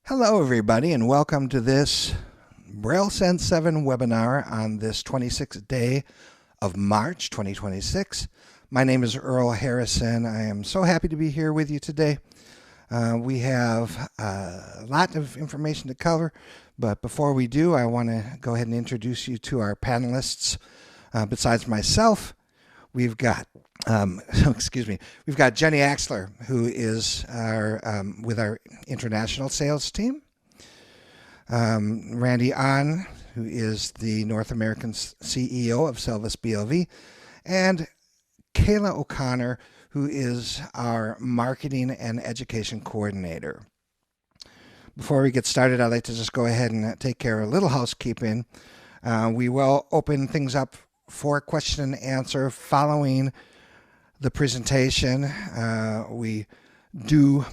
Hello, everybody, and welcome to this BrailleSense 7 webinar on this 26th day of March 2026. My name is Earl Harrison. I am so happy to be here with you today. We have a lot of information to cover, but before we do, I want to go ahead and introduce you to our panelists. Besides myself, we've got we've got Jenny Axler, who is with our international sales team. Randy Ahn, who is the North American CEO of Selvis BLV, and Kayla O'Connor, who is our marketing and education coordinator. Before we get started, I'd like to just go ahead and take care of a little housekeeping. We will open things up for question and answer following the presentation. We do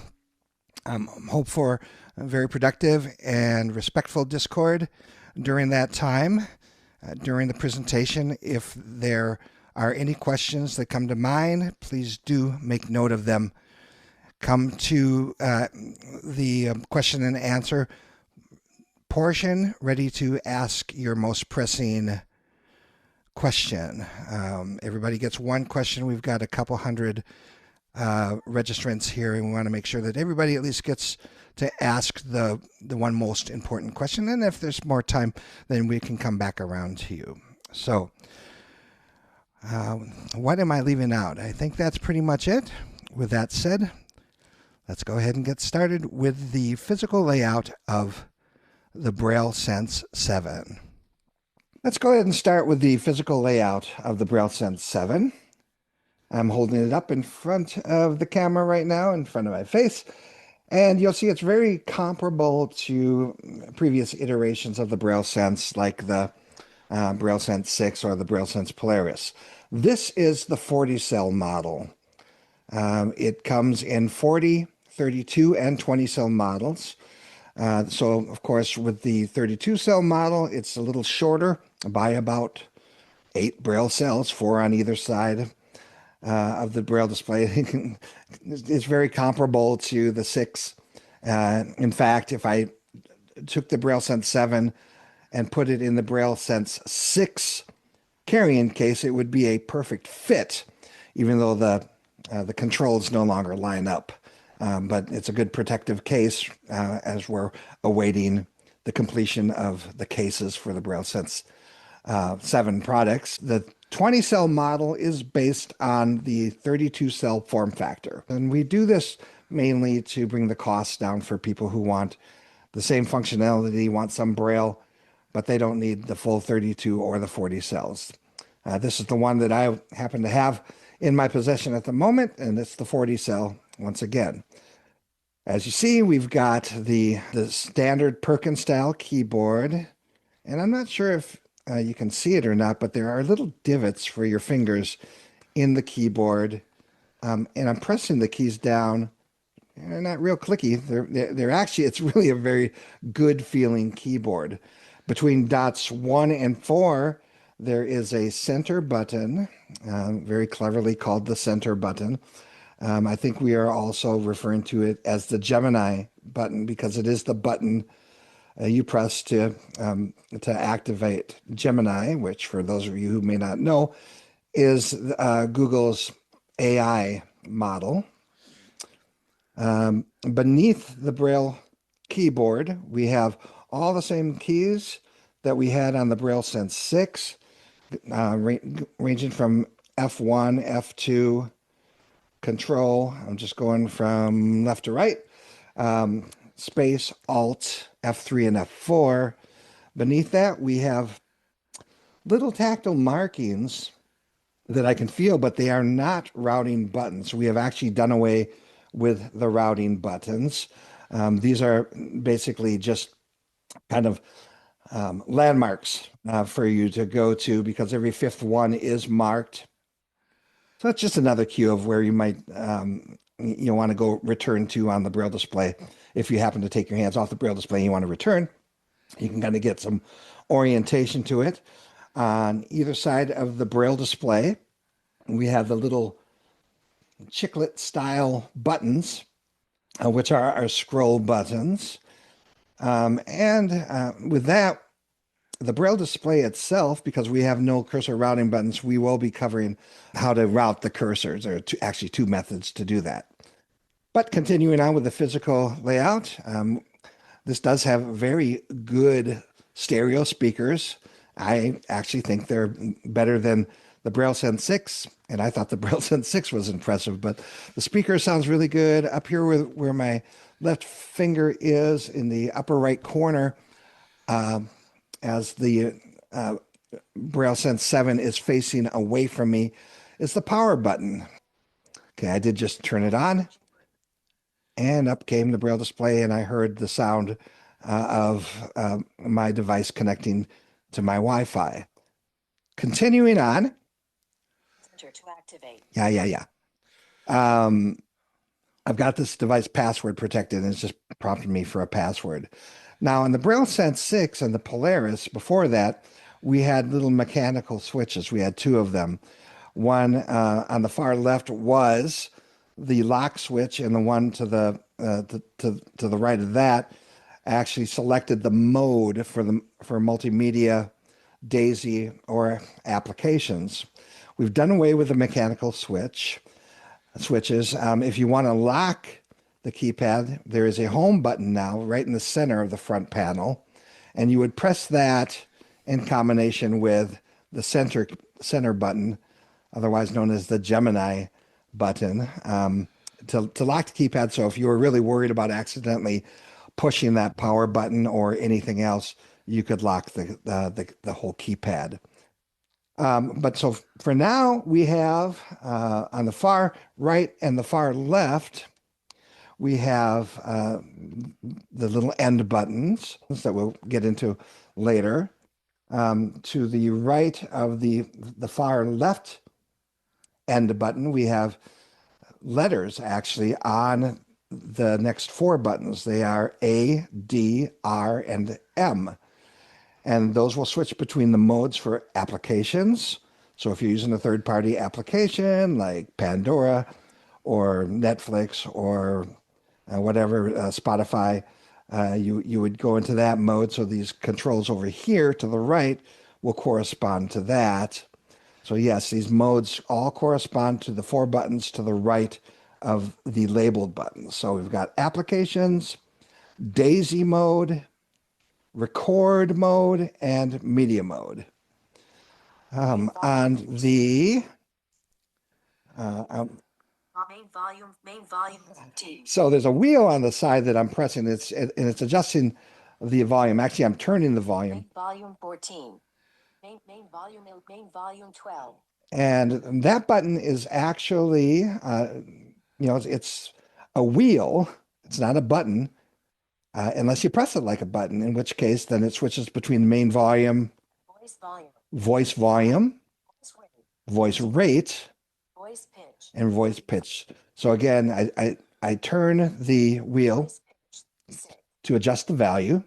hope for a very productive and respectful discord during that time. During the presentation, if there are any questions that come to mind, please do make note of them. Come to the question and answer portion ready to ask your most pressing question. Everybody gets one question. We've got a couple hundred registrants here, and we want to make sure that everybody at least gets to ask the one most important question. And if there's more time, then we can come back around to you. So what am I leaving out? I think that's pretty much it. With that said, let's go ahead and get started with the physical layout of the BrailleSense 7. Let's go ahead and start with the physical layout of the BrailleSense 7. I'm holding it up in front of the camera right now, in front of my face, and you'll see it's very comparable to previous iterations of the BrailleSense, like the BrailleSense 6 or the BrailleSense Polaris. This is the 40-cell model. It comes in 40, 32, and 20-cell models. So, of course, with the 32-cell model, it's a little shorter by about 8 braille cells, 4 on either side of the braille display. It's very comparable to the 6. In fact, if I took the BrailleSense 7 and put it in the BrailleSense 6 carrying case, it would be a perfect fit, even though the controls no longer line up. But it's a good protective case as we're awaiting the completion of the cases for the BrailleSense 7 products. The 20-cell model is based on the 32-cell form factor. And we do this mainly to bring the costs down for people who want the same functionality, want some Braille, but they don't need the full 32 or the 40 cells. This is the one that I happen to have in my possession at the moment, and it's the 40 cell once again. As you see, we've got the standard Perkins style keyboard, and I'm not sure if you can see it or not, but there are little divots for your fingers in the keyboard, and I'm pressing the keys down. They're not real clicky. They're actually, it's really a very good feeling keyboard. Between dots 1 and 4, there is a center button, very cleverly called the center button. I think we are also referring to it as the Gemini button because it is the button you press to activate Gemini, which, for those of you who may not know, is Google's AI model. Beneath the Braille keyboard, we have all the same keys that we had on the BrailleSense 6, ranging from F1, F2, Control. I'm just going from left to right. Space, Alt, F3, and F4. Beneath that, we have little tactile markings that I can feel, but they are not routing buttons. We have actually done away with the routing buttons. These are basically just kind of landmarks for you to go to, because every fifth one is marked. So that's just another cue of where you might want to go return to on the Braille display. If you happen to take your hands off the Braille display and you want to return, you can kind of get some orientation to it. On either side of the Braille display, we have the little chiclet style buttons, which are our scroll buttons. With that, the Braille display itself, because we have no cursor routing buttons, we will be covering how to route the cursors. There are actually two methods to do that. But continuing on with the physical layout, this does have very good stereo speakers. I actually think they're better than the BrailleSense 6, and I thought the BrailleSense 6 was impressive, but the speaker sounds really good. Up here where my left finger is in the upper right corner, as the BrailleSense 7 is facing away from me, is the power button. Okay, I did just turn it on, and up came the Braille display, and I heard the sound of my device connecting to my Wi-Fi. Continuing on. To activate. Yeah. I've got this device password protected, and it's just prompted me for a password. Now, in the BrailleSense 6 and the Polaris, before that, we had little mechanical switches. We had two of them. One on the far left was the lock switch, and the one to the right of that actually selected the mode for multimedia, DAISY, or applications. We've done away with the mechanical switches. If you want to lock the keypad, there is a home button now right in the center of the front panel, and you would press that in combination with the center button, otherwise known as the Gemini button, to lock the keypad. So if you were really worried about accidentally pushing that power button or anything else, you could lock the whole keypad. But so for now, we have on the far right and the far left, we have the little end buttons that we'll get into later. To the right of the far left end button, we have letters actually on the next four buttons. They are A, D, R, and M. And those will switch between the modes for applications. So if you're using a third-party application like Pandora or Netflix or whatever, Spotify, you would go into that mode. So these controls over here to the right will correspond to that. So yes, these modes all correspond to the four buttons to the right of the labeled buttons. So we've got applications, DAISY mode, record mode, and media mode. On the main volume D. So there's a wheel on the side that I'm pressing. It's adjusting the volume. Actually, I'm turning the volume. Volume 14. Main volume 12. And that button is actually, it's a wheel. It's not a button, unless you press it like a button, in which case then it switches between main volume, voice volume, voice rate, voice pitch, and voice pitch. So again, I turn the wheel to adjust the value.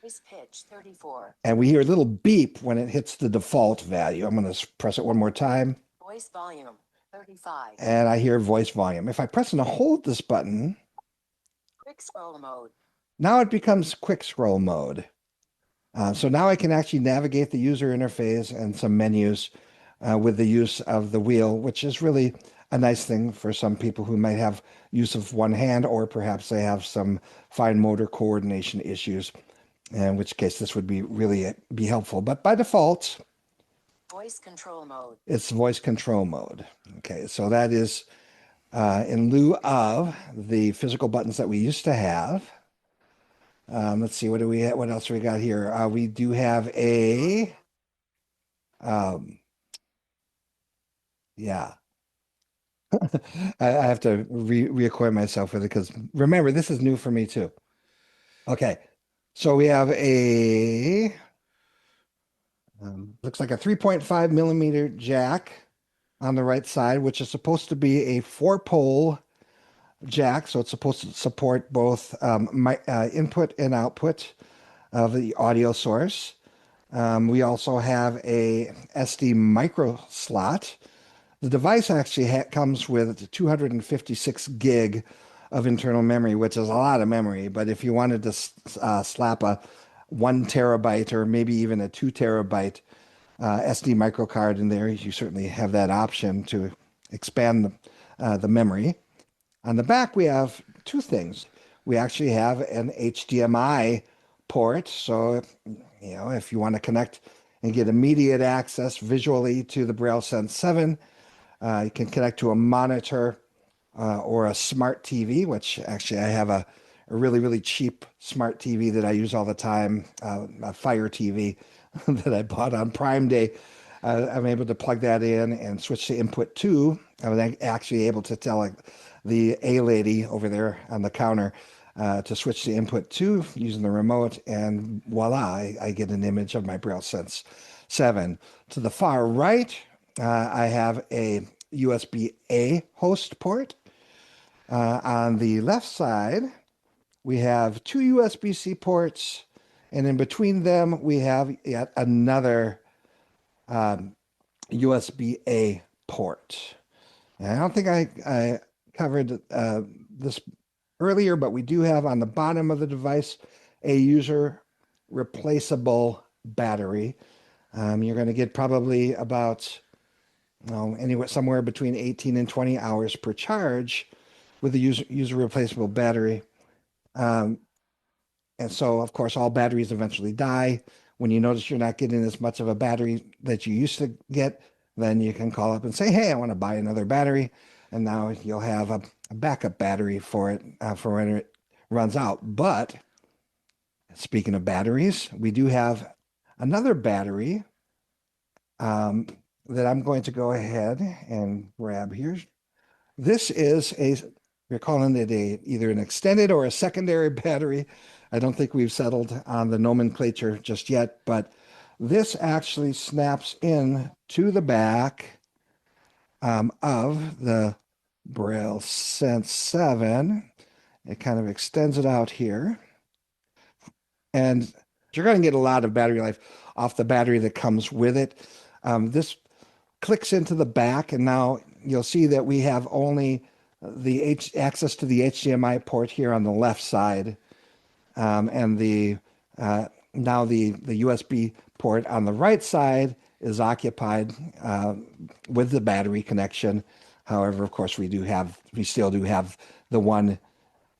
Voice pitch 34. And we hear a little beep when it hits the default value. I'm going to press it one more time. Voice volume 35. And I hear voice volume. If I press and hold this button, quick scroll mode. Now it becomes quick scroll mode. So now I can actually navigate the user interface and some menus with the use of the wheel, which is really a nice thing for some people who might have use of one hand, or perhaps they have some fine motor coordination issues, in which case this would be helpful. But by default, voice control mode. It's voice control mode. Okay, so that is in lieu of the physical buttons that we used to have. Let's see, what else do we got here? We do have a, yeah. I have to reacquaint myself with it because remember, this is new for me too. Okay, so we have a, looks like a 3.5 millimeter jack on the right side, which is supposed to be a 4-pole jack, so it's supposed to support both input and output of the audio source. We also have a SD micro slot The device actually comes with 256 gig of internal memory, which is a lot of memory. But if you wanted to slap a 1 terabyte or maybe even a 2 terabyte SD microcard in there, you certainly have that option to expand the memory. On the back, we have two things. We actually have an HDMI port. So, if you want to connect and get immediate access visually to the BrailleSense 7, you can connect to a monitor or a smart TV, which actually I have a really, really cheap smart TV that I use all the time, a Fire TV that I bought on Prime Day. I'm able to plug that in and switch to input 2. I was actually able to tell the A lady over there on the counter to switch to input 2 using the remote, and voila, I get an image of my BrailleSense 7. To the far right, I have a USB-A host port. On the left side, we have two USB-C ports, and in between them, we have yet another USB-A port. And I don't think I covered this earlier, but we do have on the bottom of the device a user replaceable battery. You're going to get probably about anywhere somewhere between 18 and 20 hours per charge with the user replaceable battery. And so, of course, all batteries eventually die. When you notice you're not getting as much of a battery that you used to get, then you can call up and say, hey, I want to buy another battery. And now you'll have a backup battery for it for when it runs out. But speaking of batteries, we do have another battery that I'm going to go ahead and grab here. This is we're calling it either an extended or a secondary battery. I don't think we've settled on the nomenclature just yet, but this actually snaps in to the back of the BrailleSense 7. It kind of extends it out here. And you're going to get a lot of battery life off the battery that comes with it. This clicks into the back, and now you'll see that we have only the access to the HDMI port here on the left side, and now the USB port on the right side is occupied with the battery connection. However, of course, we still do have the one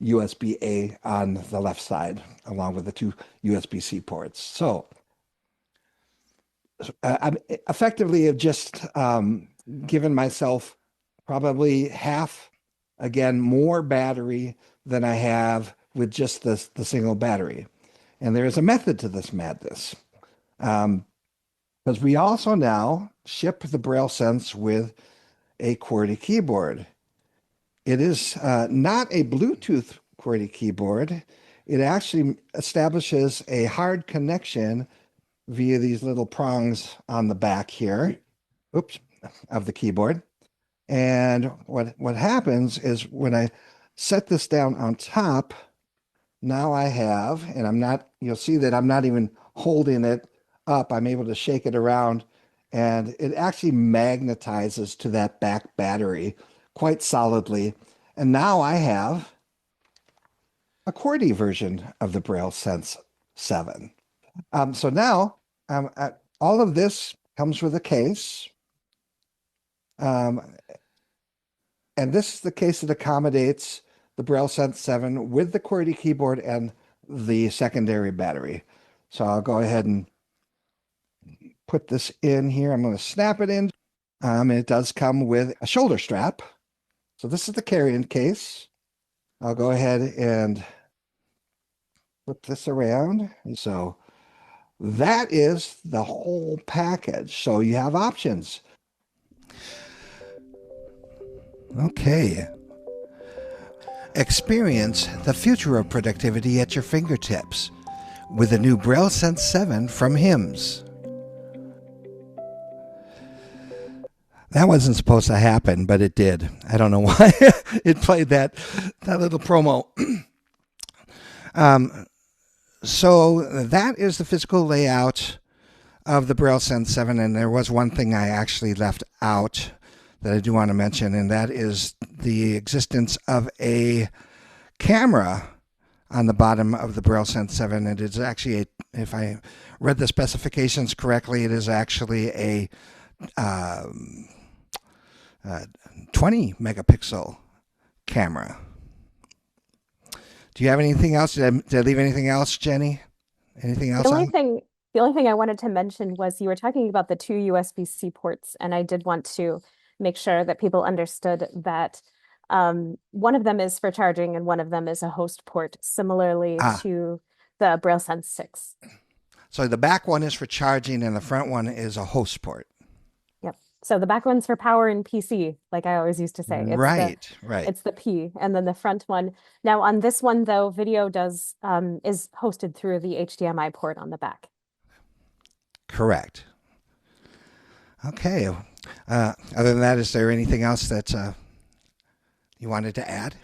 USB-A on the left side, along with the two USB-C ports. So I effectively have just given myself probably half, again, more battery than I have with just the single battery. And there is a method to this madness. Because we also now ship the BrailleSense with a QWERTY keyboard. It is not a Bluetooth QWERTY keyboard. It actually establishes a hard connection via these little prongs on the back here, of the keyboard. And what happens is when I set this down on top, now I have, and you'll see that I'm not even holding it up. I'm able to shake it around, and it actually magnetizes to that back battery quite solidly. And now I have a QWERTY version of the BrailleSense 7. So now all of this comes with a case. And this is the case that accommodates the BrailleSense 7 with the QWERTY keyboard and the secondary battery. So I'll go ahead and put this in here. I'm going to snap it in. And it does come with a shoulder strap. So this is the carrying case. I'll go ahead and flip this around. So that is the whole package. So you have options. Okay. Experience the future of productivity at your fingertips with the new BrailleSense 7 from HIMS. That wasn't supposed to happen, but it did. I don't know why it played that little promo. So that is the physical layout of the BrailleSense 7, and there was one thing I actually left out that I do want to mention, and that is the existence of a camera on the bottom of the BrailleSense 7. It is actually, if I read the specifications correctly, it is actually a 20 megapixel camera. Do you have anything else? Did I leave anything else, Jenny? Anything else on? The only thing I wanted to mention was you were talking about the two USB-C ports, and I did want to make sure that people understood that one of them is for charging and one of them is a host port, similarly to the BrailleSense 6. So the back one is for charging and the front one is a host port. Yep. So the back one's for power and PC, like I always used to say. Right. It's the P, and then the front one. Now on this one though, video is hosted through the HDMI port on the back. Correct. Okay. Other than that, is there anything else that you wanted to add?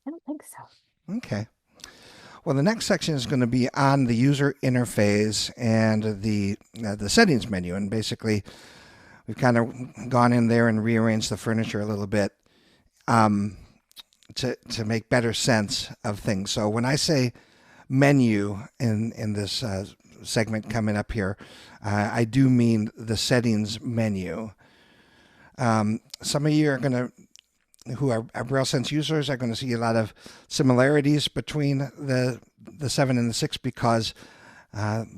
I don't think so. Okay. Well, the next section is going to be on the user interface and the settings menu. And basically, we've kind of gone in there and rearranged the furniture a little bit to make better sense of things. So when I say menu in this segment coming up here, I do mean the settings menu. Some of you are going to, who are BrailleSense users, are going to see a lot of similarities between the 7 and the 6 because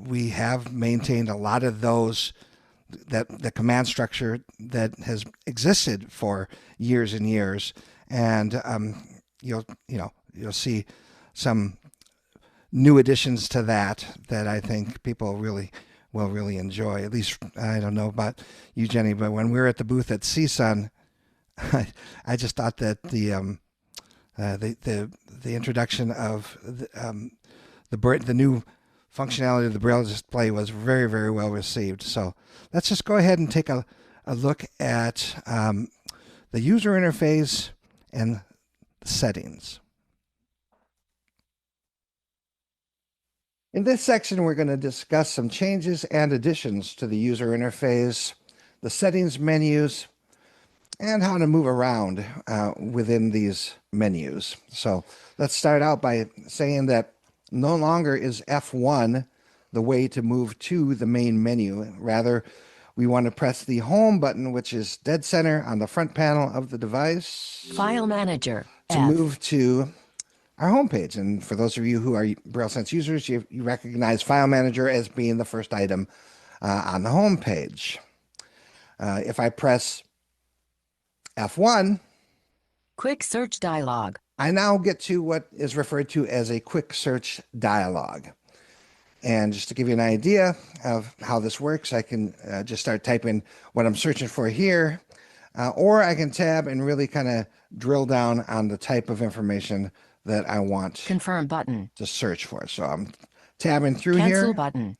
we have maintained a lot of those, that the command structure that has existed for years and years, and you'll see some new additions to that I think people will really enjoy. At least I don't know about you, Jenny, but when we were at the booth at CSUN, I just thought that the introduction of the new functionality of the Braille display was very, very well received. So let's just go ahead and take a look at the user interface and the settings. In this section, we're going to discuss some changes and additions to the user interface, the settings menus, and how to move around within these menus. So let's start out by saying that no longer is F1 the way to move to the main menu. Rather, we want to press the home button, which is dead center on the front panel of the device. File Manager. To move to our home page. And for those of you who are BrailleSense users, you recognize File Manager as being the first item on the home page. If I press F1, Quick Search Dialog. I now get to what is referred to as a quick search dialog. And just to give you an idea of how this works, I can just start typing what I'm searching for here, or I can tab and really kind of drill down on the type of information that I want Confirm button. to search for. So I'm tabbing through Cancel here. button.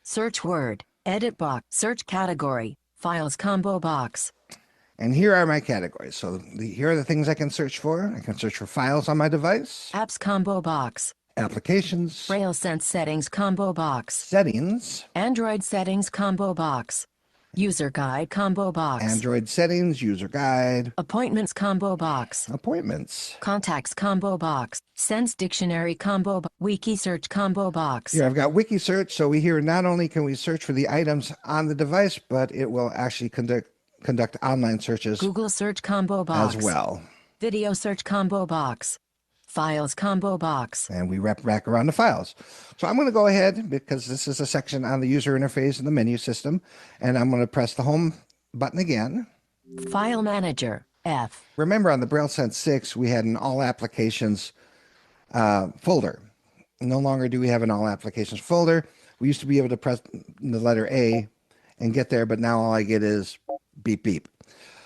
Search word. Edit box. Search category. Files combo box. And here are my categories. So here are the things I can search for. I can search for files on my device, Apps combo box. applications, BrailleSense settings combo box. settings, Android settings combo box. User guide combo box. Android settings, user guide, Appointments combo box. appointments. Contacts combo box. Sense dictionary combo Wiki search combo box. Here I've got wiki search. So here not only can we search for the items on the device, but it will actually conduct online searches Google search combo box. as well. Video search combo box. Files combo box. And we wrap back around the files. So I'm going to go ahead, because this is a section on the user interface and the menu system, and I'm going to press the home button again. File Manager. F. Remember, on the BrailleSense 6, we had an all applications folder. No longer do we have an all applications folder. We used to be able to press the letter A and get there, but now all I get is beep, beep.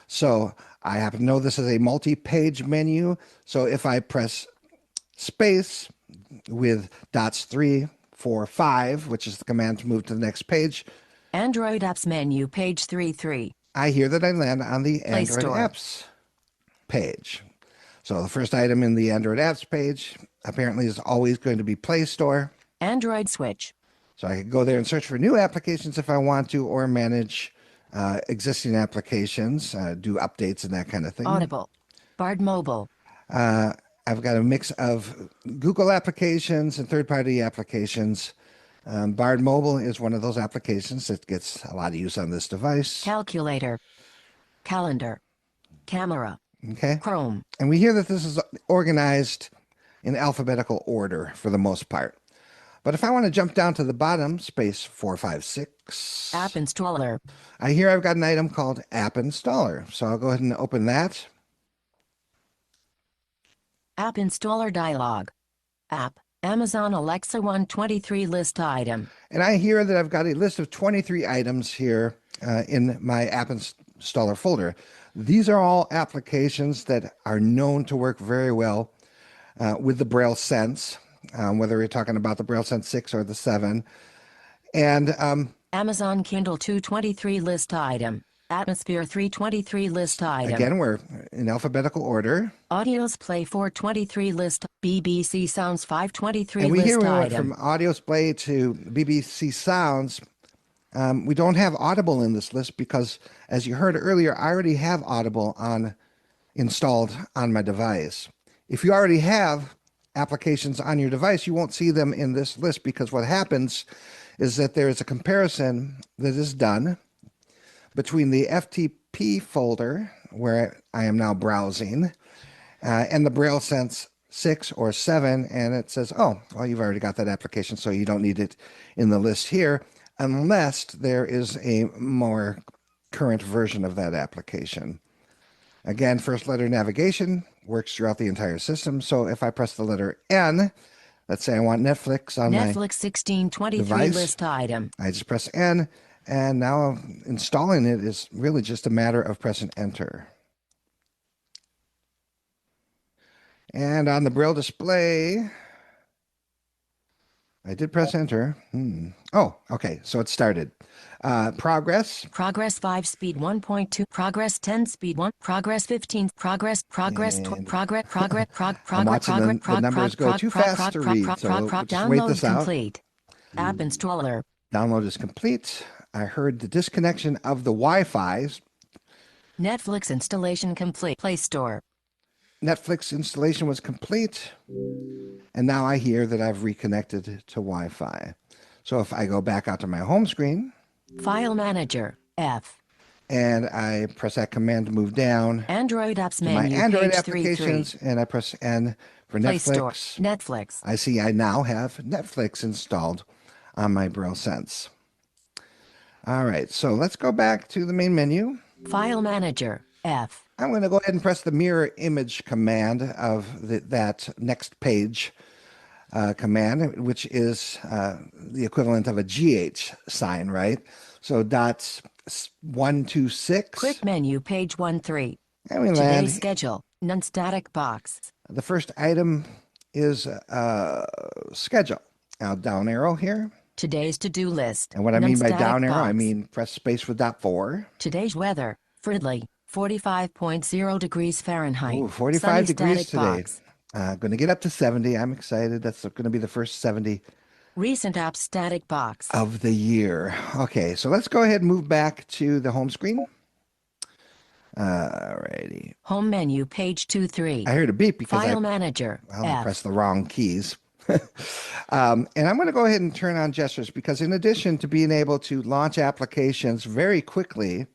So I happen to know this is a multi-page menu. So if I press space with dots 3, 4, 5, which is the command to move to the next page, Android apps menu, page 3-3. I hear that I land on the Play Android Store. apps page. So the first item in the Android apps page apparently is always going to be Play Store. Android switch. So I could go there and search for new applications if I want to, or manage existing applications, do updates and that kind of thing. Audible. Bard Mobile. I've got a mix of Google applications and third-party applications. Bard Mobile is one of those applications that gets a lot of use on this device. Calculator. Calendar. Camera. Okay. Chrome. And we hear that this is organized in alphabetical order for the most part. But if I want to jump down to the bottom, space 456. App Installer. I hear I've got an item called App Installer. So I'll go ahead and open that. App Installer dialog. App. Amazon Alexa 123 list item. And I hear that I've got a list of 23 items here in my App Installer folder. These are all applications that are known to work very well with the BrailleSense, whether you're talking about the BrailleSense 6 or the 7. And Amazon Kindle 223 list item. Atmosphere 323 list item. again, we're in alphabetical order. Audios Play 423 list. BBC Sounds 523 And we list hear we went item. from Audios Play to BBC Sounds. We don't have Audible in this list because, as you heard earlier, I already have Audible installed on my device. If you already have applications on your device, you won't see them in this list because what happens is that there is a comparison that is done between the FTP folder, where I am now browsing, and the BrailleSense 6 or 7, and it says, oh, well, you've already got that application, so you don't need it in the list here, unless there is a more current version of that application. Again, first letter navigation works throughout the entire system, so if I press the letter N, let's say I want Netflix on my Netflix 1623 device, list item. I just press N, and now installing it is really just a matter of pressing enter. And on the Braille display, I did press enter. Oh, okay, so it started. Progress. Progress 5 speed 1.2. Progress 10 speed 1. Progress 15. Progress. And I'm watching the numbers go too fast to read, so we'll just wait this out. Complete. App Installer. Download is complete. I heard the disconnection of the Wi-Fi. Netflix installation complete. Play Store. Netflix installation was complete. And now I hear that I've reconnected to Wi-Fi. So if I go back out to my home screen. File Manager. F. And I press that command to move down. Android apps to my menu. Android page applications. 3. And I press N for Play Netflix. Store. Netflix. I see I now have Netflix installed on my BrailleSense. All right, so let's go back to the main menu. File Manager. F. I'm going to go ahead and press the mirror image command of that next page command, which is the equivalent of a GH sign, right? So dots 126. Quick menu, page 1-3. And we land. Today's schedule. Non-static box. The first item is schedule. Now down arrow here. Today's to-do list. And what I mean by Non-static down arrow, box. I mean press space with dot 4. Today's weather. Fridley. 45.0 degrees Fahrenheit. Ooh, 45 Sunny degrees static today. box. Going to get up to 70. I'm excited. That's going to be the first 70 Recent app static box. of the year. Okay, so let's go ahead and move back to the home screen. Alrighty. Home menu, page 2-3. I heard a beep because File Manager. I F. pressed the wrong keys. And I'm going to go ahead and turn on gestures because in addition to being able to launch applications very quickly,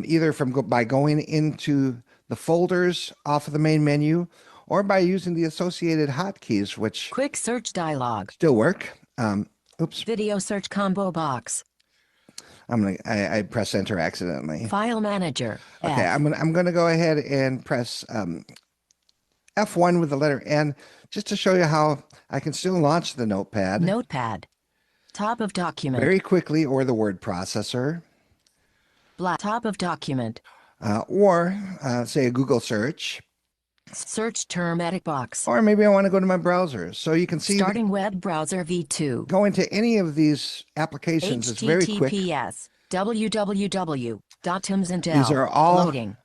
either by going into the folders off of the main menu or by using the associated hotkeys, which Quick search dialog. still work. Oops, Video search combo box. I press enter accidentally. File Manager. Okay, F. I'm gonna go ahead and press F1 with the letter N just to show you how I can still launch the notepad Notepad. Top of document. very quickly, or the word processor, Black. Top of document. or say a Google search, Search term edit box. or maybe I want to go to my browser. So you can see Starting web browser V2. going to any of these applications is very quick. HTTPS. www.timsandell. These are all loading.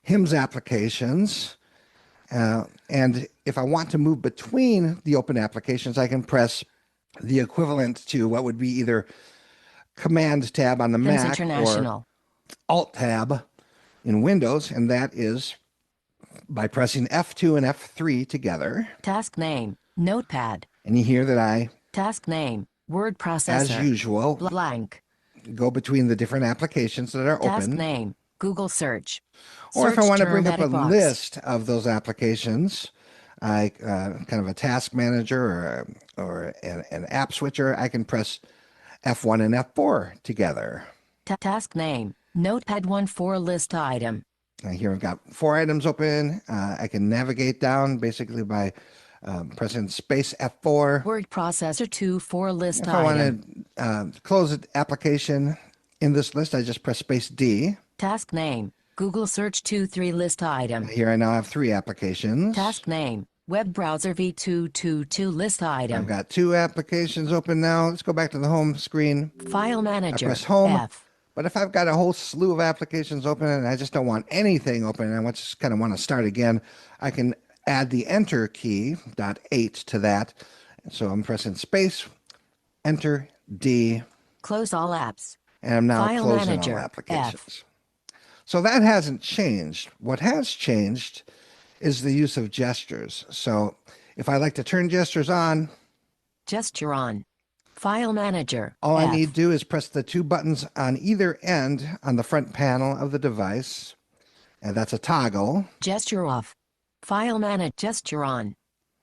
HIMS applications. And if I want to move between the open applications, I can press the equivalent to what would be either Command tab on the Pins Mac or International. Alt tab in Windows, and that is by pressing F2 and F3 together. Task name, Notepad. And you hear that I, Task name, Word processor. as usual, Blank. go between the different applications that are Task open. name, Google search. Or if I Search want to term bring up a edit box. list of those applications, kind of a task manager or an app switcher, I can press F1 and F4 together. Task name, Notepad 1 list item. Here I've got 4 items open. I can navigate down basically by pressing space F4. Word processor 2 list If I item. want to close an application in this list, I just press space D. Task name, Google search 2 list item. Here I now have 3 applications. Task name, web browser V222 list item. I've got 2 applications open now. Let's go back to the home screen. File manager. I press home. F. But if I've got a whole slew of applications open and I just don't want anything open and I just kind of want to start again, I can add the Enter key, .8 to that. So I'm pressing space, Enter, D. Close all apps. And I'm now File closing manager, all applications. So that hasn't changed. What has changed is the use of gestures. So if I like to turn gestures on, Gesture on. File manager. all F. I need to do is press the 2 buttons on either end on the front panel of the device. And that's a toggle. Gesture off. File manager. Gesture on.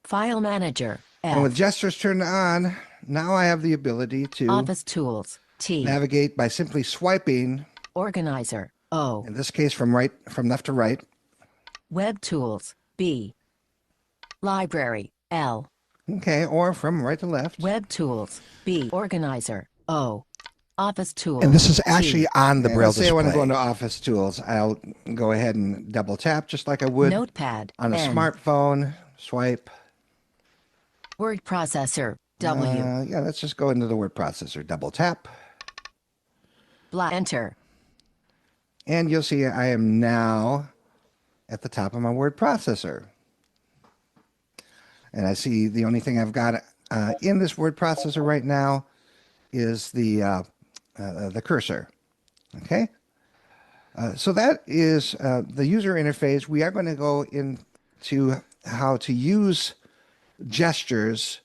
File manager. F. And with gestures turned on, now I have the ability to Office tools. T. navigate by simply swiping, Organizer. O. in this case from left to right. Web tools. B. Library. L. Okay, or from right to left. Web tools. B. Organizer. O. Office tools. And this is actually T. on the And Braille let's say I want to go display. into Office Tools. I'll go ahead and double tap just like I would Notepad. on a N. smartphone. Swipe. Word processor. W. Yeah, let's just go into the word processor. Double tap. Enter. And you'll see I am now at the top of my word processor. And I see the only thing I've got in this word processor right now is the cursor. Okay? So that is the user interface. We are going to go into how to use gestures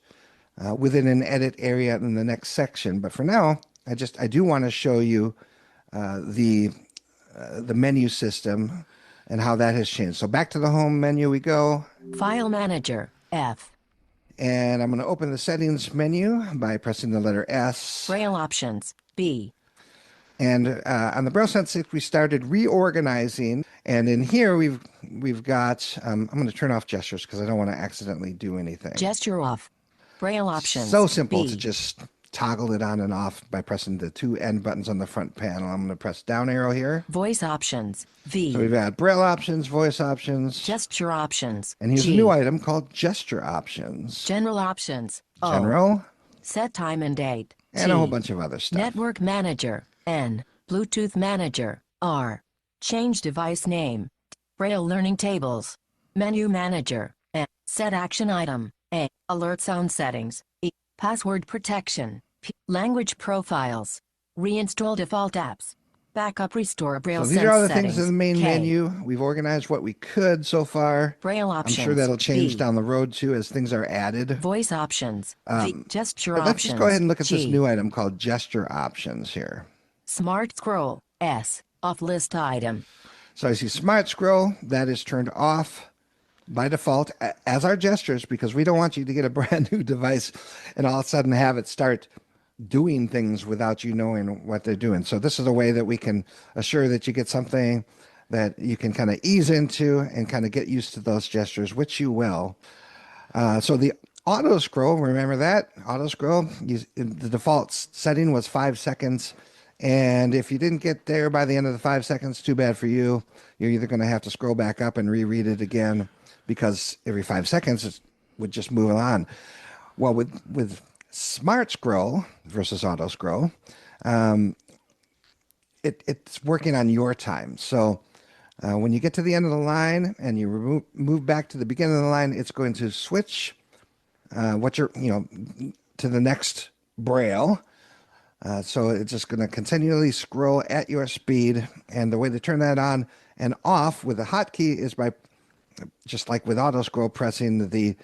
within an edit area in the next section. But for now, I do want to show you the menu system and how that has changed. So back to the home menu we go. File manager. F. And I'm going to open the settings menu by pressing the letter S. Braille options. B. And on the BrailleSense, we started reorganizing. And in here, we've got, I'm going to turn off gestures because I don't want to accidentally do anything. Gesture off. Braille options. So simple B. to just toggle it on and off by pressing the 2 end buttons on the front panel. I'm going to press down arrow here. Voice options. V. So we've got Braille options, voice options. Gesture options. And here's G. a new item called gesture options. General options. O. General. Set time and date. And T. a whole bunch of other stuff. Network manager. N. Bluetooth manager. R. Change device name. Braille learning tables. Menu manager. N. Set action item. A. Alert sound settings. E. Password protection. P. Language profiles. Reinstall default apps. Backup restore Braille So these are all the settings. things in the main K. menu. We've organized what we could so far. Braille I'm options. sure that'll change B. down the road too as things are added. Voice options. V. Gesture But options. let's just go ahead and look at this G. new item called gesture options here. Smart scroll. S. Off list item. So I see smart scroll. That is turned off by default, as are gestures, because we don't want you to get a brand new device and all of a sudden have it start doing things without you knowing what they're doing. So this is a way that we can assure that you get something that you can kind of ease into and kind of get used to those gestures, which you will. So the auto scroll, remember that? Auto scroll, the default setting was 5 seconds. And if you didn't get there by the end of the 5 seconds, too bad for you. You're either going to have to scroll back up and reread it again because every 5 seconds it would just move on. Well, with Smart Scroll versus Auto Scroll, it's working on your time. So when you get to the end of the line and you move back to the beginning of the line, it's going to switch to the next Braille. So it's just going to continually scroll at your speed. And the way to turn that on and off with a hotkey is by, just like with auto scroll, pressing the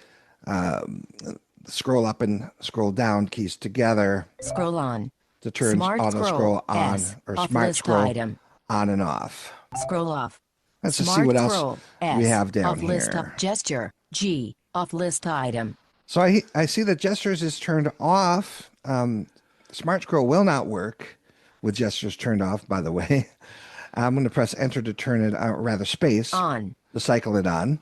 scroll up and scroll down keys together Scroll on. to turn Smart auto scroll on S. or Off smart list scroll item. on and off. Scroll off. Let's just see Smart what else scroll S. we have down Off list here. up gesture G. Off list item. So I see that gestures is turned off. Smart scroll will not work with gestures turned off, by the way. I'm going to press enter to turn it, rather space, On. to cycle it on.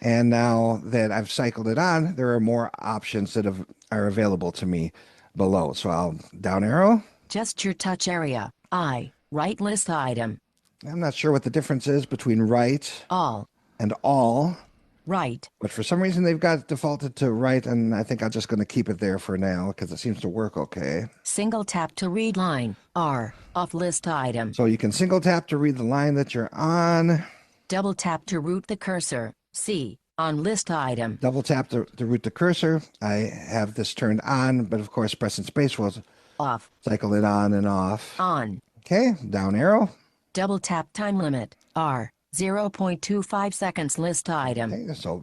And now that I've cycled it on, there are more options that are available to me below. So I'll down arrow. Gesture touch area. I. Right list item. I'm not sure what the difference is between right All. and all, Right. but for some reason they've got it defaulted to right, and I think I'm just going to keep it there for now because it seems to work okay. Single tap to read line. R. Off list item. So you can single tap to read the line that you're on. Double tap to route the cursor. C. On list item. Double tap to route the cursor. I have this turned on, but of course pressing space will Off. cycle it on and off. On. Okay, down arrow. Double tap time limit. R. 0.25 seconds list item. Okay, so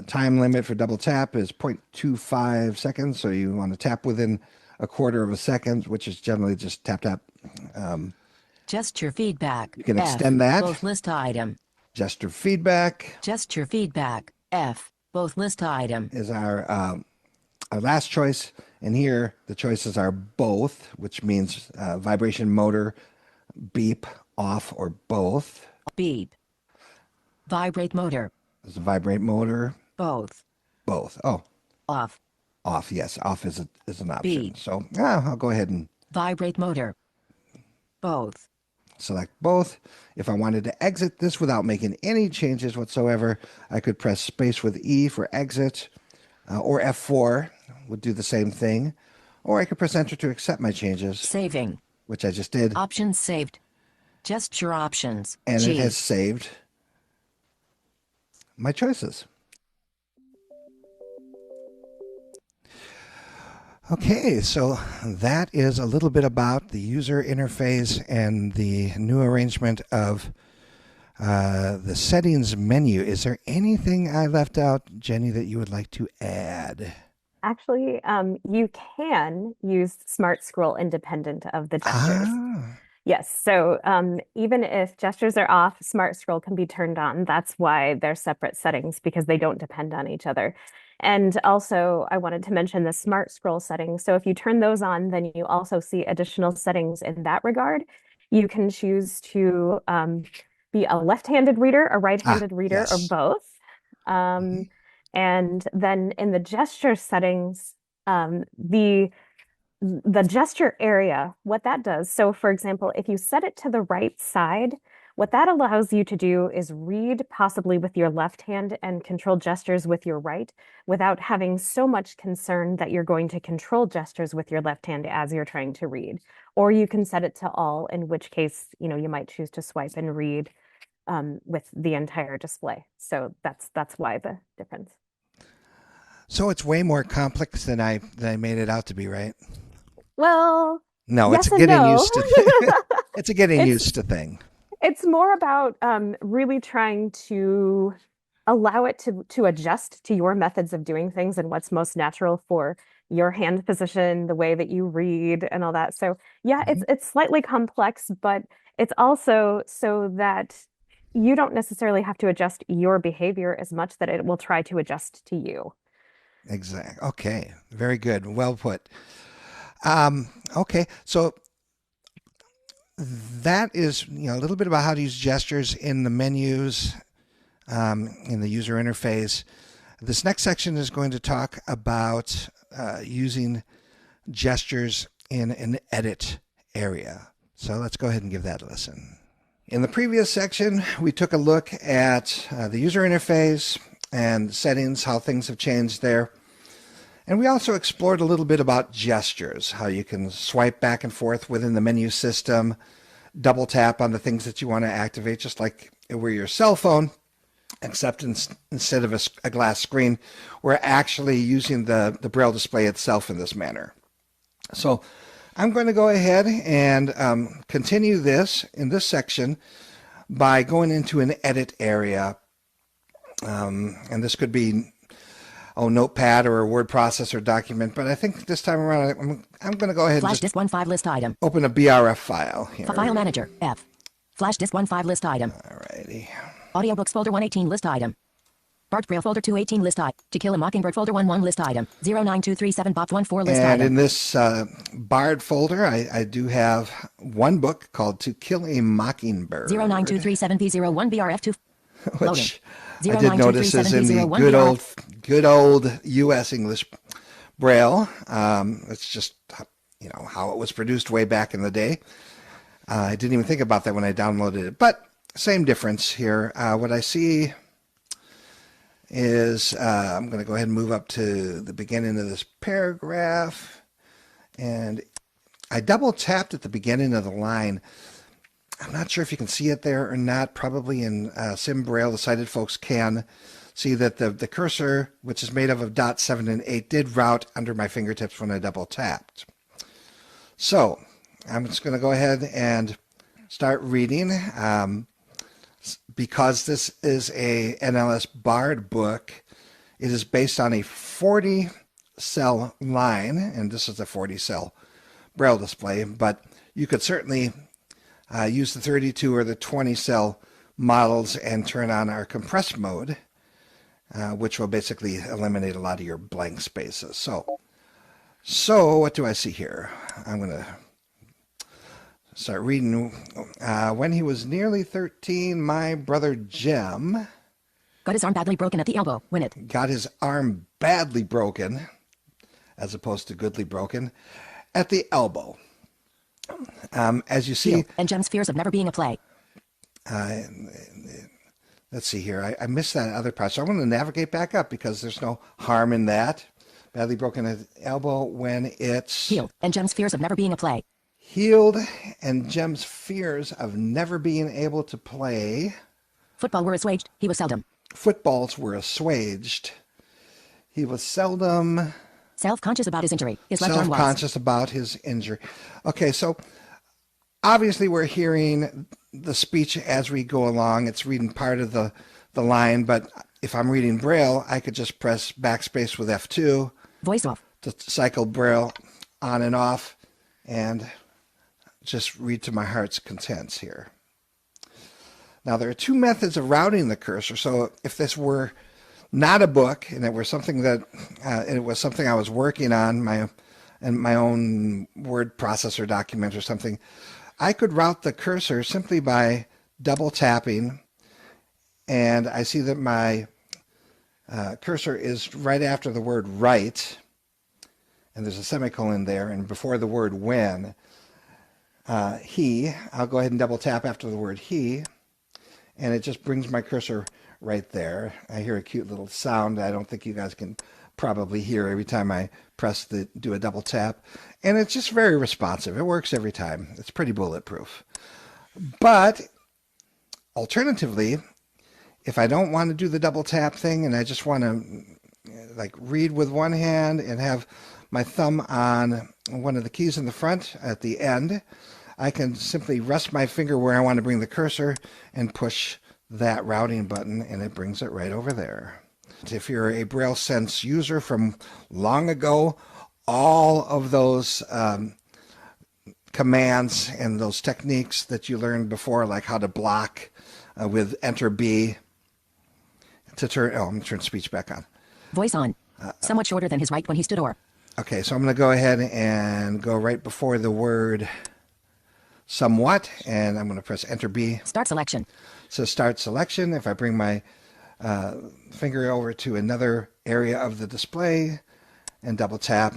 time limit for double tap is 0.25 seconds. So you want to tap within a quarter of a second, which is generally just tap, tap. Gesture feedback. You can F. extend that. Both list item. Gesture feedback Gesture feedback. F. Both list item. is our last choice. And here the choices are both, which means vibration motor, beep, off, or both. Beep. Vibrate motor. There's a vibrate motor, Both. both. Oh, Off. off. Yes, off is an option. Beep. So I'll go ahead and Vibrate motor. Both. select both. If I wanted to exit this without making any changes whatsoever, I could press space with E for exit, or F4 would do the same thing. Or I could press enter to accept my changes, Saving. which I just did. Options saved. Gesture options. And G. it has saved my choices. Okay, so that is a little bit about the user interface and the new arrangement of the settings menu. Is there anything I left out, Jenny, that you would like to add? Actually, you can use Smart Scroll independent of the gestures. Ah, Yes, so even if gestures are off, Smart Scroll can be turned on. That's why they're separate settings, because they don't depend on each other. And also, I wanted to mention the Smart Scroll settings. So if you turn those on, then you also see additional settings in that regard. You can choose to be a left-handed reader, a right-handed reader, or yes. both. And then in the gesture settings, the gesture area, what that does. So for example, if you set it to the right side, what that allows you to do is read possibly with your left hand and control gestures with your right without having so much concern that you're going to control gestures with your left hand as you're trying to read. Or you can set it to all, in which case, you might choose to swipe and read with the entire display. So that's why the difference. So it's way more complex than I made it out to be, right? Well, No, yes it's a and getting no. used to. It's a getting It's- used to thing. It's more about really trying to allow it to adjust to your methods of doing things and what's most natural for your hand position, the way that you read, and all that. So yeah, it's slightly complex, but it's also so that you don't necessarily have to adjust your behavior as much that it will try to adjust to you. Exactly. Okay. Very good. Well put. Okay. So that is, a little bit about how to use gestures in the menus, in the user interface. This next section is going to talk about using gestures in an edit area. So let's go ahead and give that a listen. In the previous section, we took a look at the user interface and settings, how things have changed there. And we also explored a little bit about gestures, how you can swipe back and forth within the menu system, double tap on the things that you want to activate, just like it were your cell phone, except instead of a glass screen, we're actually using the Braille display itself in this manner. So I'm going to go ahead and continue this in this section by going into an edit area. And this could be Notepad or a word processor document, but I think this time around I'm going to go ahead and Flash just disk 1.5 list item. open a BRF file here. File manager, F. Flash disk 1.5 list item. Alrighty. Audiobooks folder 118 list item. Bart Braille folder 218 list item. To Kill a Mockingbird folder 11 list item. 09237 Bops 14 list and item. in this Bard folder, I do have one book called To Kill a Mockingbird. 09237 P01 BRF2. Which I did notice is in the good old U.S. English Braille. It's just, how it was produced way back in the day. I didn't even think about that when I downloaded it, but same difference here. What I see is I'm going to go ahead and move up to the beginning of this paragraph, and I double tapped at the beginning of the line. I'm not sure if you can see it there or not. Probably in Sim Braille, the sighted folks can see that the cursor, which is made up of dots 7 and 8, did route under my fingertips when I double tapped. So I'm just going to go ahead and start reading. Because this is a NLS Bard book, it is based on a 40-cell line, and this is a 40-cell Braille display, but you could certainly use the 32 or the 20-cell models and turn on our compressed mode, which will basically eliminate a lot of your blank spaces. So what do I see here? I'm going to start reading. When he was nearly 13, my brother Jem got his arm badly broken at the elbow. When it got his arm badly broken, as opposed to goodly broken, at the elbow. As you see, and Jem's fears of never being a play. Let's see here. I missed that other part, so I'm going to navigate back up because there's no harm in that. Badly broken at the elbow when it's healed, and Jem's fears of never being a play. Healed, and Jem's fears of never being able to play. Footballs were assuaged. He was seldom. Footballs were assuaged. He was seldom self-conscious about his injury. His left arm was self-conscious about his injury. Okay, so obviously we're hearing the speech as we go along. It's reading part of the line, but if I'm reading Braille, I could just press backspace with F2. Voice off. To cycle Braille on and off and just read to my heart's contents here. Now, there are two methods of routing the cursor. So if this were not a book and it were something that it was something I was working on, my own word processor document or something, I could route the cursor simply by double tapping, and I see that my cursor is right after the word right, and there's a semicolon there, and before the word when. He, I'll go ahead and double tap after the word he, and it just brings my cursor right there. I hear a cute little sound I don't think you guys can probably hear every time I do a double tap, and it's just very responsive. It works every time. It's pretty bulletproof. But alternatively, if I don't want to do the double tap thing and I just want to read with one hand and have my thumb on one of the keys in the front at the end, I can simply rest my finger where I want to bring the cursor and push that routing button, and it brings it right over there. If you're a BrailleSense user from long ago, all of those commands and those techniques that you learned before, like how to block with Enter B to turn, I'm going to turn speech back on. Voice on. Somewhat shorter than his right when he stood or. Okay, so I'm going to go ahead and go right before the word somewhat, and I'm going to press Enter B. Start selection. So start selection. If I bring my finger over to another area of the display and double tap,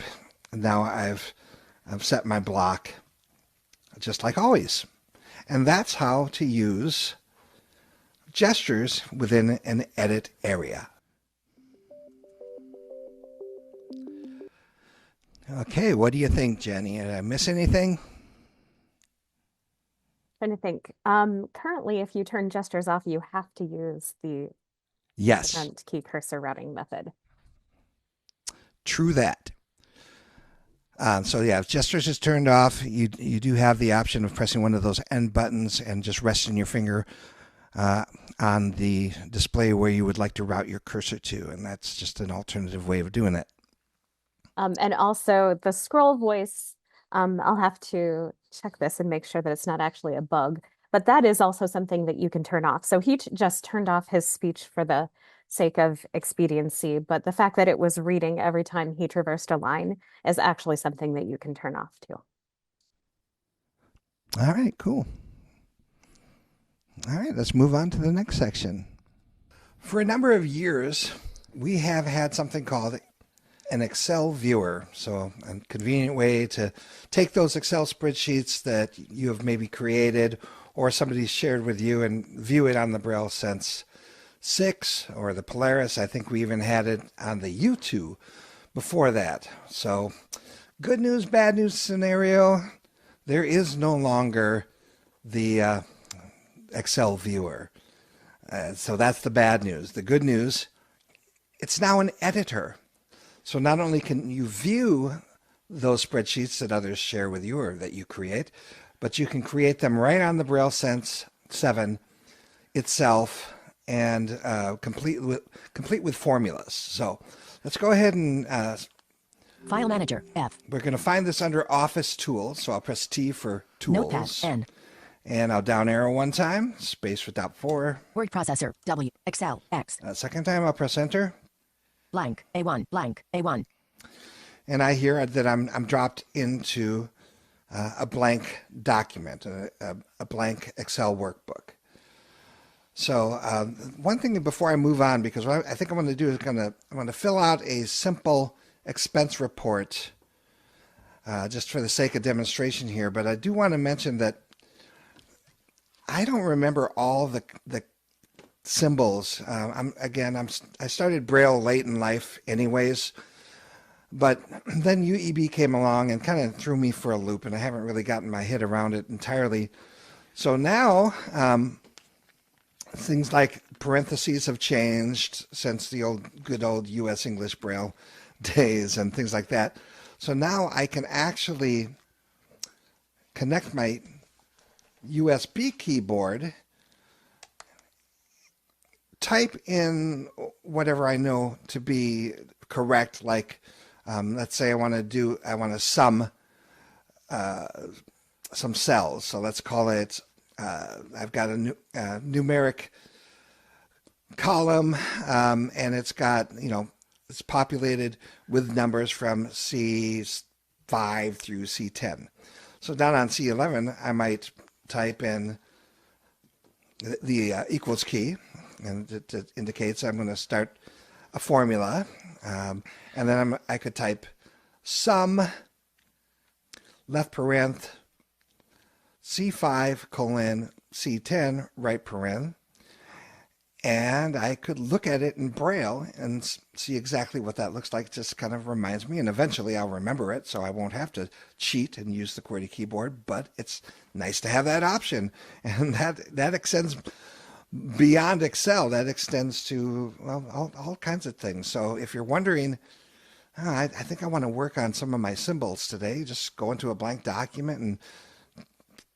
now I've set my block just like always. And that's how to use gestures within an edit area. Okay, what do you think, Jenny? Did I miss anything? Trying to think. Currently, if you turn gestures off, you have to use the Yes. event key cursor routing method. True that. So yeah, if gestures is turned off, you do have the option of pressing one of those end buttons and just resting your finger on the display where you would like to route your cursor to, and that's just an alternative way of doing it. And also the scroll voice, I'll have to check this and make sure that it's not actually a bug, but that is also something that you can turn off. So he just turned off his speech for the sake of expediency, but the fact that it was reading every time he traversed a line is actually something that you can turn off too. All right, cool. All right, let's move on to the next section. For a number of years, we have had something called an Excel viewer. So a convenient way to take those Excel spreadsheets that you have maybe created or somebody's shared with you and view it on the BrailleSense 6 or the Polaris. I think we even had it on the U2 before that. So good news, bad news scenario. There is no longer the Excel viewer. So that's the bad news. The good news, it's now an editor. So not only can you view those spreadsheets that others share with you or that you create, but you can create them right on the BrailleSense 7 itself and complete with formulas. So let's go ahead and File Manager, F. we're going to find this under Office Tools. So I'll press T for Tools. Notepad, N. And I'll down arrow one time, space for dot 4. Word Processor, W. Excel, X. Second time I'll press Enter. Blank, A1, blank, A1. And I hear that I'm dropped into a blank document, a blank Excel workbook. So one thing before I move on, because what I think I'm going to do is I'm going to fill out a simple expense report just for the sake of demonstration here. But I do want to mention that I don't remember all the symbols. I started Braille late in life anyways, but then UEB came along and kind of threw me for a loop, and I haven't really gotten my head around it entirely. So now things like parentheses have changed since the good old US English Braille days and things like that. So now I can actually connect my USB keyboard, type in whatever I know to be correct, like let's say I want to sum some cells. So let's call it, I've got a numeric column, and it's got, it's populated with numbers from C5 through C10. So down on C11, I might type in the equals key, and it indicates I'm going to start a formula, and then I could type sum left parenth C5 colon C10 right paren, and I could look at it in Braille and see exactly what that looks like. It just kind of reminds me, and eventually I'll remember it, so I won't have to cheat and use the QWERTY keyboard, but it's nice to have that option, and that extends beyond Excel. That extends to, well, all kinds of things. So if you're wondering, I think I want to work on some of my symbols today, just go into a blank document and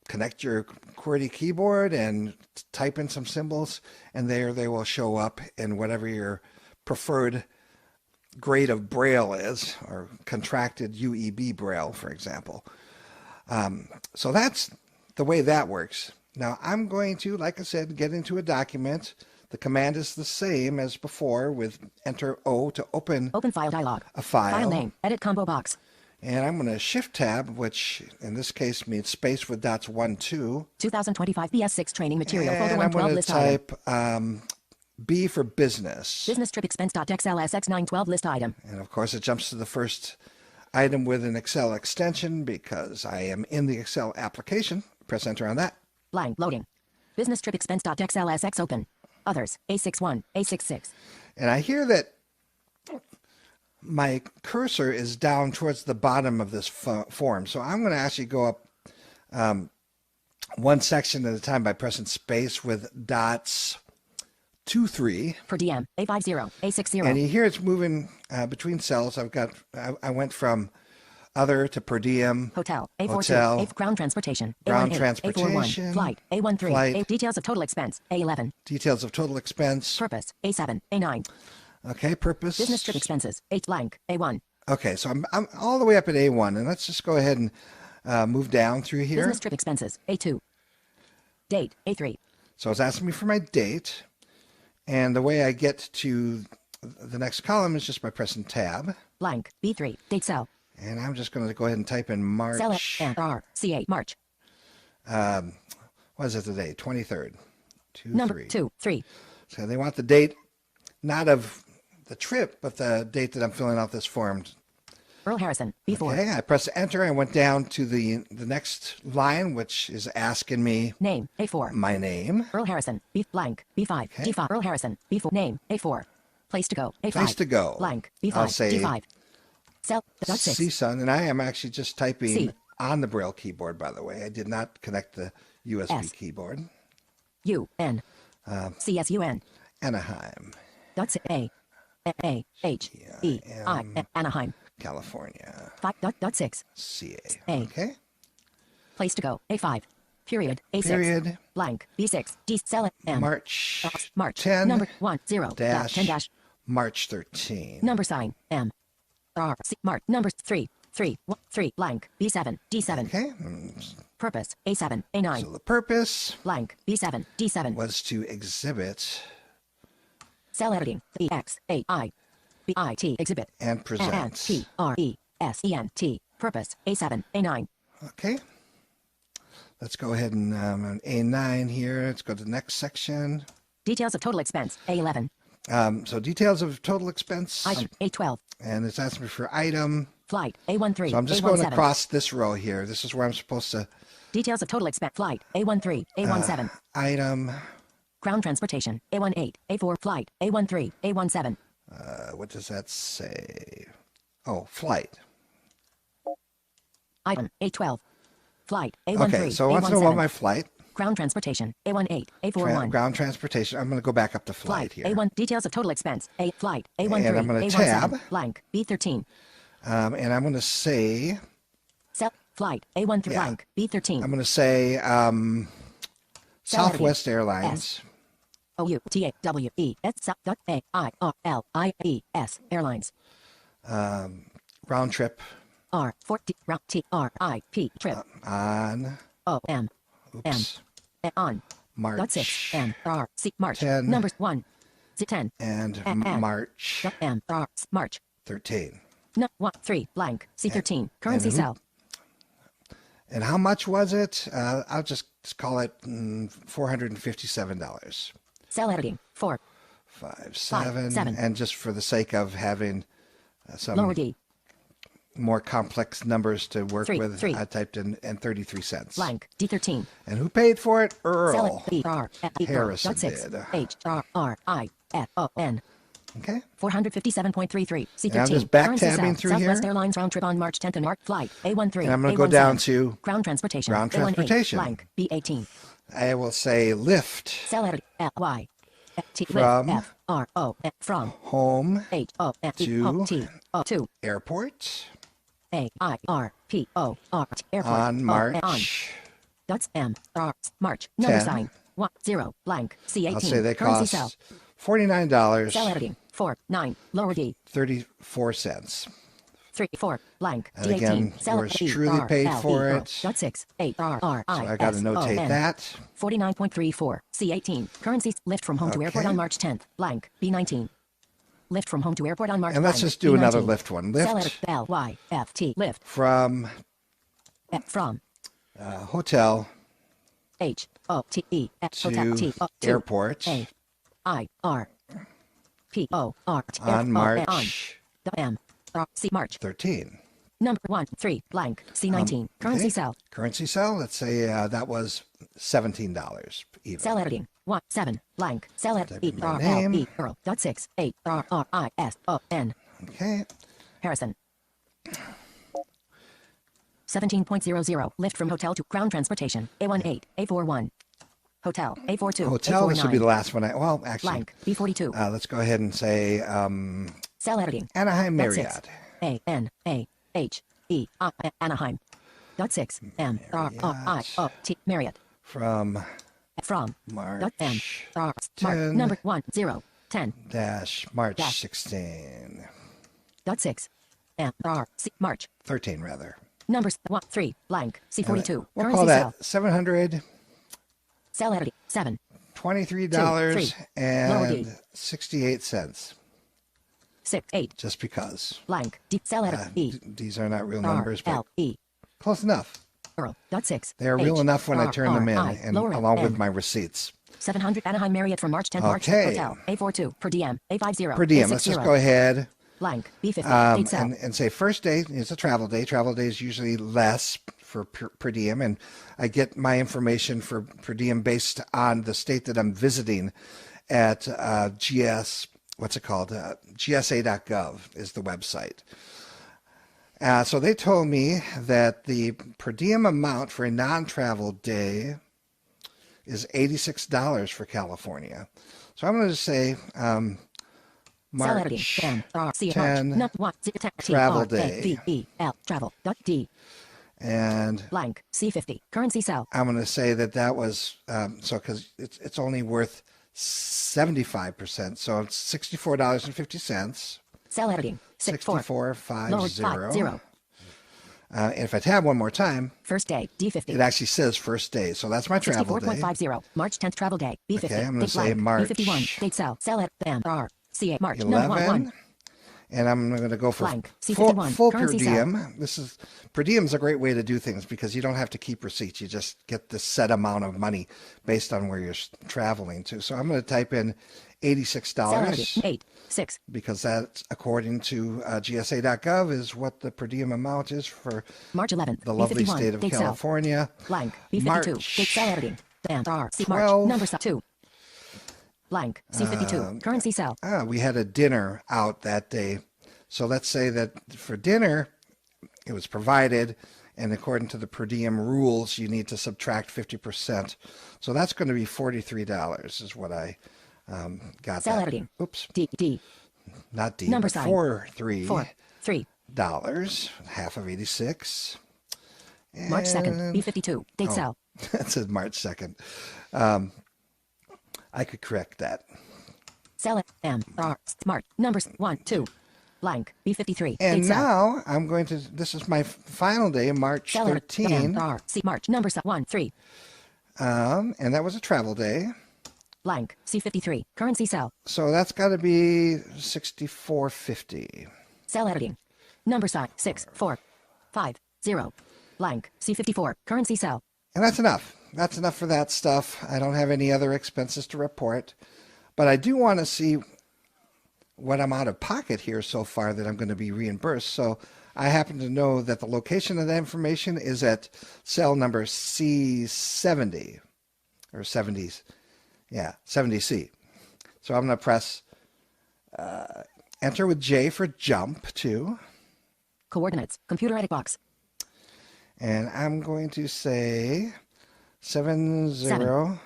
connect your QWERTY keyboard and type in some symbols, and there they will show up in whatever your preferred grade of Braille is, or contracted UEB Braille, for example. So that's the way that works. Now I'm going to, like I said, get into a document. The command is the same as before, with Enter O to open File dialog. a file. File name, edit combo box. And I'm going to Shift Tab, which in this case means space with dots 1, 2. 2025 BS6 training material, folder And I'm 112 going to list item. type B for business. Business trip expense.xlsx912 list item. And of course it jumps to the first item with an Excel extension because I am in the Excel application. Press Enter on that. Blank, loading. Business trip expense.xlsx open. Others, A61, A66. And I hear that my cursor is down towards the bottom of this form. So I'm going to actually go up one section at a time by pressing space with dots 2, 3. For DM, A50, A60. And you hear it's moving between cells. I went from Other to per diem. Hotel, A42, Hotel. A ground transportation, Ground A18, transportation. A41, flight, A13, Flight. details of total expense, A11, Details of total expense. purpose, A7, A9, Okay, purpose. business trip expenses, A blank, A1, Okay, so I'm all the way up at A1, and let's just go ahead and move down through here. business trip expenses, A2, date, A3, So it's asking me for my date, and the way I get to the next column is just by pressing tab, blank, B3, date cell, and I'm just going to go ahead and type in March. cell and R, CA, March, What is it today? 23rd. 2, number 3. 2, 3, So they want the date, not of the trip, but the date that I'm filling out this form. Earl Harrison, B4, Okay, I press enter. I went down to the next line, which is asking me name, A4, my name. Earl Harrison, B blank, B5, D5, Earl Harrison, B4, name, A4, place to go, A5, Place to go. blank, B5, I'll say D5, cell, dot 6, CSUN, and I am actually just typing C. on the Braille keyboard, by the way. I did not connect the USB S. keyboard. U, N, CSUN, Anaheim, dot A, H, E, I, Anaheim, California. 5.6, CA. A. Okay. place to go, A5, period, A6, Period. blank, B6, D, cell, M, March March, 10 number 10, dash 10 dash, March 13. number sign, M, R, C, March, number 3, 3, 3, blank, B7, D7, Okay. purpose, A7, A9, So the purpose blank, B7, D7, was to exhibit cell editing, EX, AI, BIT, exhibit, and present. PRESENT, purpose, A7, A9, Okay. Let's go ahead and on A9 here. Let's go to the next section. details of total expense, A11, So details of total expense. item, A12, And it's asking me for item. flight, A13, So I'm just A17, going across this row here. This is where I'm supposed to details of total expense, flight, A13, A17, item. ground transportation, A18, A4, flight, A13, A17, What does that say? Oh, flight. item, A12, flight, A13, Okay, so I want to know about A17, my flight. ground transportation, A18, A41, Ground transportation. I'm going to go back up to flight here. A1, details of total expense, A, flight, A13, And I'm gonna A17, tab. blank, B13, And I'm going to say, cell, flight, A13, Yeah. blank, B13, I'm going to say Southwest S. Airlines. OUTAWES, Airlines, Round trip R, 40, TRIP, trip, on, O, M, oops, on, March dot 6, M, R, C, March, 10. numbers 1, Z, 10, and and- March dot M, R, March, 13. no, 1, 3, blank, C13, currency who- cell, And how much was it? I'll just call it $457. cell editing, 4, 5, 7. 7. And just for the sake of having some lower D, more complex numbers to work 3, with, 3. I typed in and 33 cents. blank, D13, And who paid for it? cell Earl E, R, E, Harrison dot 6, did. H, R, R, I, F, O, N, Okay. 457.33, C13, And I'm just back currency tabbing cell, through Southwest here. Airlines round trip on March 10th and March flight, A13, And I'm going to A17, go down to, ground transportation, ground A18, transportation. blank, B18, I will say lift cell edit, L-Y, T, From F, R, O, from, home H, O, F, E, to O, T, O, to, airport A, I, R, P, O, R, T, airport, on O, March. on, dots, M, R, March, number 10. sign, 1, 0, blank, C18, I'll say they currency cost cell, $49, cell editing, 4, 9, lower D, 34 cents. 3, 4, blank, And D18, again, cell yours E, truly R, paid L, for E, O, it. dot 6, 8, R, R, I, So I got to S, O, notate N, that. 49.34, C18, currency, lift from home to airport Okay. on March 10th, blank, B19, lift from home to airport on March And let's blank, just do another B19. lift one. Cell Lift edit, L, Y, F, T, lift, from F, from, hotel H, O, T, E, F, to hotel, T, O, to, airport A, I, R, P, O, R, T, F, on O, March on, M, R, C, March, 13. number 1, 3, blank, C19, currency Okay. cell, Currency cell, let's say that was $17 even. cell editing, 1, 7, blank, cell edit, Type E, in my R, L, name. E, Earl, dot 6, 8, R, R, I, S, O, N, Okay. Harrison. 17.00, lift from hotel to ground transportation, A18, A41, hotel, A42, Hotel, this would be the A49, last one. Well, actually, blank, B42, let's go ahead and say cell editing, Anaheim dot 6, Marriott. A, N, A, H, Anaheim. .6 M R I O T Marriott. From March M 10 number 1 0 10 dash March 16. .6 M R C March 13 rather. numbers 1 3 blank C42 We'll currency call that cell $723 cell editing 7 and 68 cents. 6 8 Just because. blank D cell edit E These are not real R numbers, but L E close enough. Earl .6 They are real enough when I turn them in, I, and lower along with M. my receipts. 700 Anaheim Marriott from March 10th March Okay. Hotel A42 per diem A50 Per diem. A60 Let's just go ahead blank B50 date cell and say first day is a travel day. Travel day is usually less for per diem, and I get my information for per diem based on the state that I'm visiting at what's it called? GSA.gov is the website. So they told me that the per diem amount for a non-travel day is $86 for California. So I'm going to say March 10 travel day. Travel D And blank C50 currency cell I'm going to say that was so because it's only worth 75%, so it's $64.50. cell editing 6450. And if I tab one more time, first day D50 it actually says first day, so that's my travel day. 64.50 March 10th travel day B50 Okay, I'm going to say blank, March B51 date cell edit M R C A March number 11. 1 And I'm going to go for blank full C51 per currency cell diem. Per diem is a great way to do things because you don't have to keep receipts. You just get the set amount of money based on where you're traveling to. So I'm going to type in $86 8 6 because that's according to GSA.gov is what the per diem amount is for March 11th the lovely B51 state of date California. cell blank B52 March date cell editing and R C 12. March number 2 blank C52 currency cell We had a dinner out that day. So let's say that for dinner, it was provided, and according to the per diem rules, you need to subtract 50%. So that's going to be $43 is what I got. Cell that. editing. Oops. D. Not D. Number but sign. $3 half of 86. March 2nd, And- B52, date cell. That says March 2nd. I could correct that. Cell M R March numbers 1 2 blank B53 And date cell. now I'm going to, this is my final day, March Cell 13. M R C March number 1 3 And that was a travel day. blank C53 currency cell. So that's got to be $64.50. Cell editing. Number sign 6 4 5 0 blank C54 currency cell. And that's enough. That's enough for that stuff. I don't have any other expenses to report. But I do want to see what I'm out of pocket here so far that I'm going to be reimbursed. So I happen to know that the location of that information is at cell number C70 or 70s. Yeah, 70C. So I'm going to press enter with J for jump to. Coordinates. Computer edit box. And I'm going to say 70 0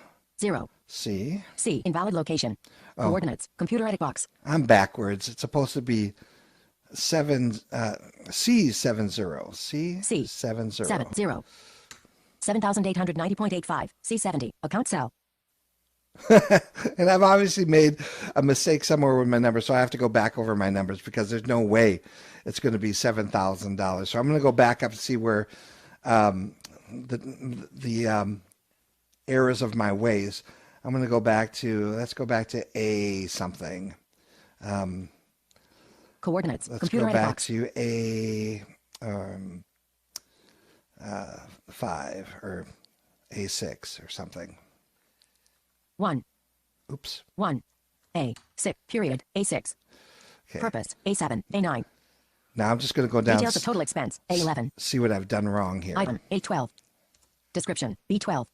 C. C invalid location. Coordinates. Computer edit box. I'm backwards. It's supposed to be C70. C70. 70 7,890.85 C70 account cell. And I've obviously made a mistake somewhere with my numbers, so I have to go back over my numbers because there's no way it's going to be $7,000. So I'm going to go back up to see where the errors of my ways. I'm going to go back to, let's go back to A something. Coordinates. Let's Computer go edit back box. to A 5 or A6 or something. 1 Oops. 1 A6 period A6 Okay. purpose A7 A9 Now I'm just going to go down. details of total expense A11 See what I've done wrong here. item A12 description B12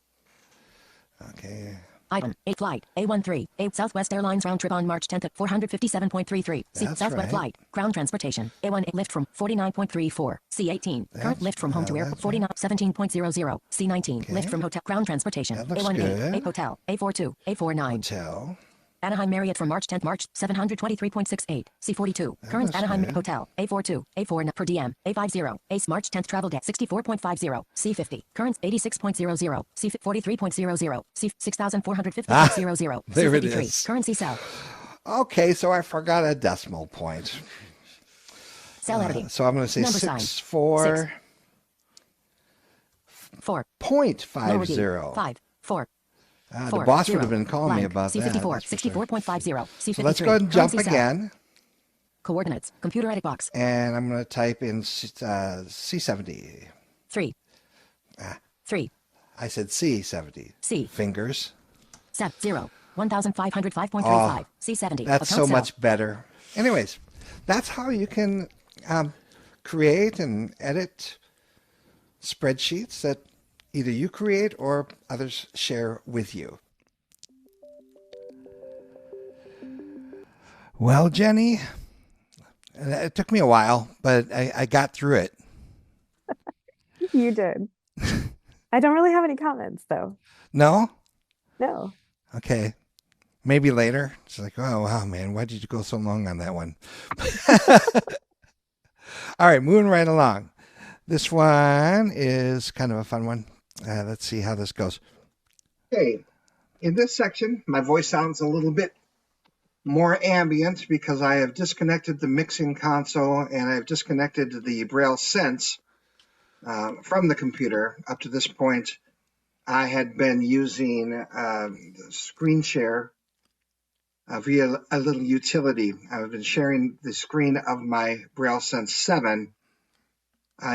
Okay. item A flight A13 A Southwest Airlines round trip on March 10th at 457.33 C That's Southwest right. flight ground transportation A1 lift from 49.34 C18 current lift from home to airport 49 17.00 C19 lift from hotel ground transportation That looks A18 good. A hotel A42 A49 Hotel. Anaheim Marriott from March 10th, March 723.68. C42. Current Anaheim good. Hotel. A42. A4 per diem. A50. Ace March 10th travel day 64.50. C50. Current 86.00. C43.00. C6450.00. There it C53. is. Currency cell. Okay, so I forgot a decimal point. Cell editing. So I'm going to say Number sign. 64. 4. 0.50. 5. 4. The boss would have been calling me about that. C54. That's for sure. 64.50. C53. So let's go ahead and jump Currency cell. again. Coordinates. Computer edit box. And I'm going to type in C70. 3. 3. I said C70. C. Fingers. 0. 1505.35. Oh, C70. That's so Account cell. much better. Anyways, that's how you can create and edit spreadsheets that either you create or others share with you. Well, Jenny, it took me a while, but I got through it. You did. I don't really have any comments, though. No? No. Okay. Maybe later. It's like, oh, wow, man, why did you go so long on that one? All right, moving right along. This one is kind of a fun one. Let's see how this goes. Okay, in this section, my voice sounds a little bit more ambient because I have disconnected the mixing console and I've disconnected the BrailleSense from the computer. Up to this point, I had been using screen share via a little utility. I've been sharing the screen of my BrailleSense 7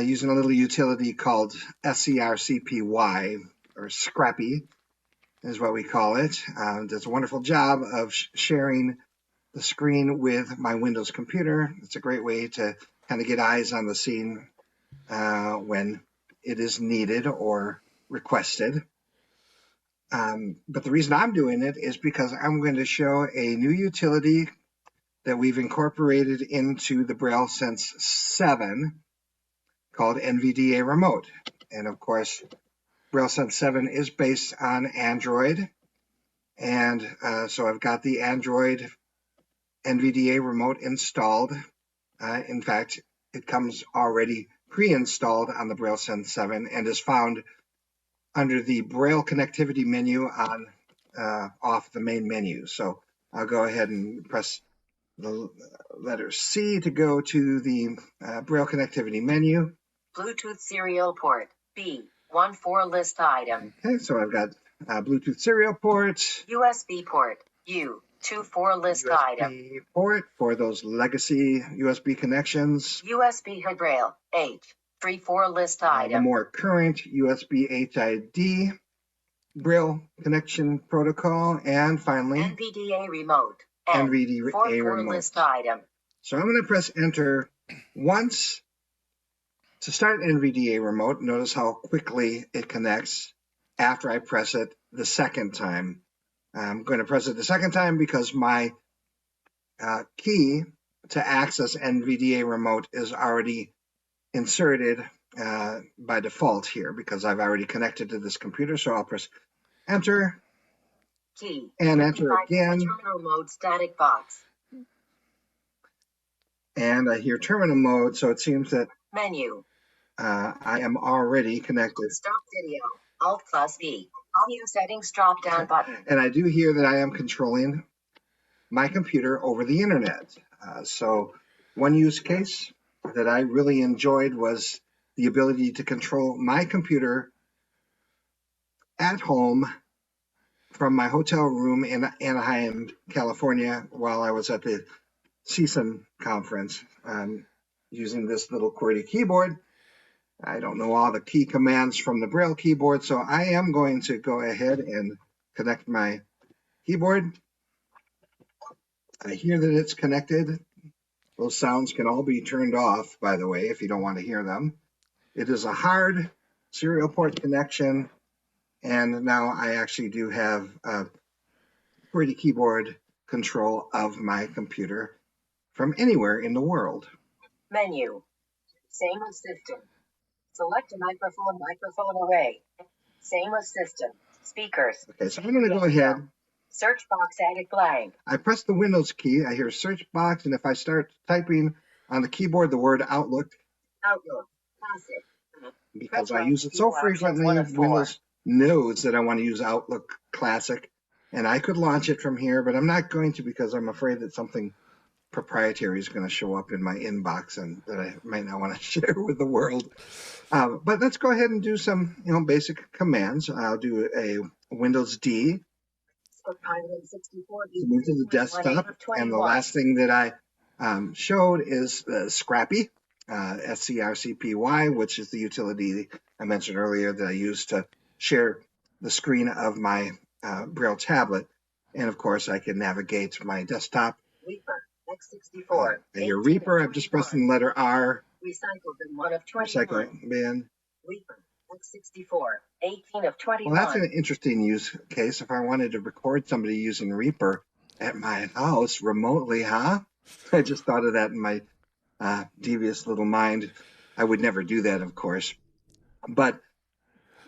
using a little utility called SCRCPY, or Scrappy is what we call it. It does a wonderful job of sharing the screen with my Windows computer. It's a great way to kind of get eyes on the scene when it is needed or requested. But the reason I'm doing it is because I'm going to show a new utility that we've incorporated into the BrailleSense 7 called NVDA Remote. And of course, BrailleSense 7 is based on Android. And so I've got the Android NVDA Remote installed. In fact, it comes already pre-installed on the BrailleSense 7 and is found under the Braille connectivity menu on off the main menu. So I'll go ahead and press the letter C to go to the Braille connectivity menu. Bluetooth serial port. B14 list item. Okay, so I've got Bluetooth serial port. USB port. U24 list item. USB port for those legacy USB connections. USB HUD Braille. H34 list The item. more current USB HID Braille connection protocol. And finally, NVDA Remote. NVDA 44 Remote. list item. So I'm going to press enter once to start NVDA Remote. Notice how quickly it connects after I press it the second time. I'm going to press it the second time because my key to access NVDA Remote is already inserted by default here because I've already connected to this computer. So I'll press enter Key. and enter again. Terminal mode static box. And I hear terminal mode, so it seems that Menu. I am already connected. Stop video. Alt+V. Audio settings drop down button. And I do hear that I am controlling my computer over the internet. So one use case that I really enjoyed was the ability to control my computer at home from my hotel room in Anaheim, California, while I was at the CSUN conference using this little QWERTY keyboard. I don't know all the key commands from the Braille keyboard, so I am going to go ahead and connect my keyboard. I hear that it's connected. Those sounds can all be turned off, by the way, if you don't want to hear them. It is a hard serial port connection, and now I actually do have QWERTY keyboard control of my computer from anywhere in the world. Menu. Same system. Select a microphone array. Same system. Speakers. Okay, so I'm going to go ahead Search box added blank. I press the Windows key, I hear search box, and if I start typing on the keyboard the word Outlook, Classic. because I use it so frequently, Windows knows that I want to use Outlook Classic, and I could launch it from here, but I'm not going to because I'm afraid that something proprietary is going to show up in my inbox and that I might not want to share with the world. But let's go ahead and do some, basic commands. I'll do a Windows D. Move to the desktop, and the last thing that I showed is Scrappy, SCRCPY, which is the utility I mentioned earlier that I use to share the screen of my Braille tablet. And of course, I can navigate my desktop. Reaper, X64. I hear Reaper, I'm just pressing the letter R. Recycled bin 1 of 21. Recycling bin. Reaper, X64. 18 of 21. Well, that's an interesting use case. If I wanted to record somebody using Reaper at my house remotely, huh? I just thought of that in my devious little mind. I would never do that, of course. But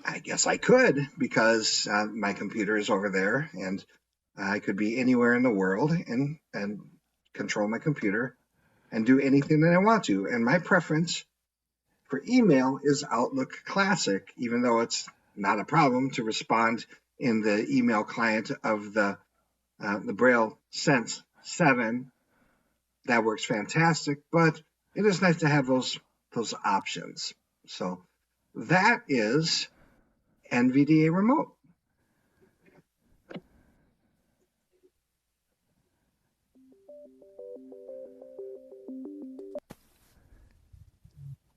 I guess I could because my computer is over there and I could be anywhere in the world and control my computer and do anything that I want to. And my preference for email is Outlook Classic, even though it's not a problem to respond in the email client of the BrailleSense 7. That works fantastic, but it is nice to have those options. So that is NVDA Remote.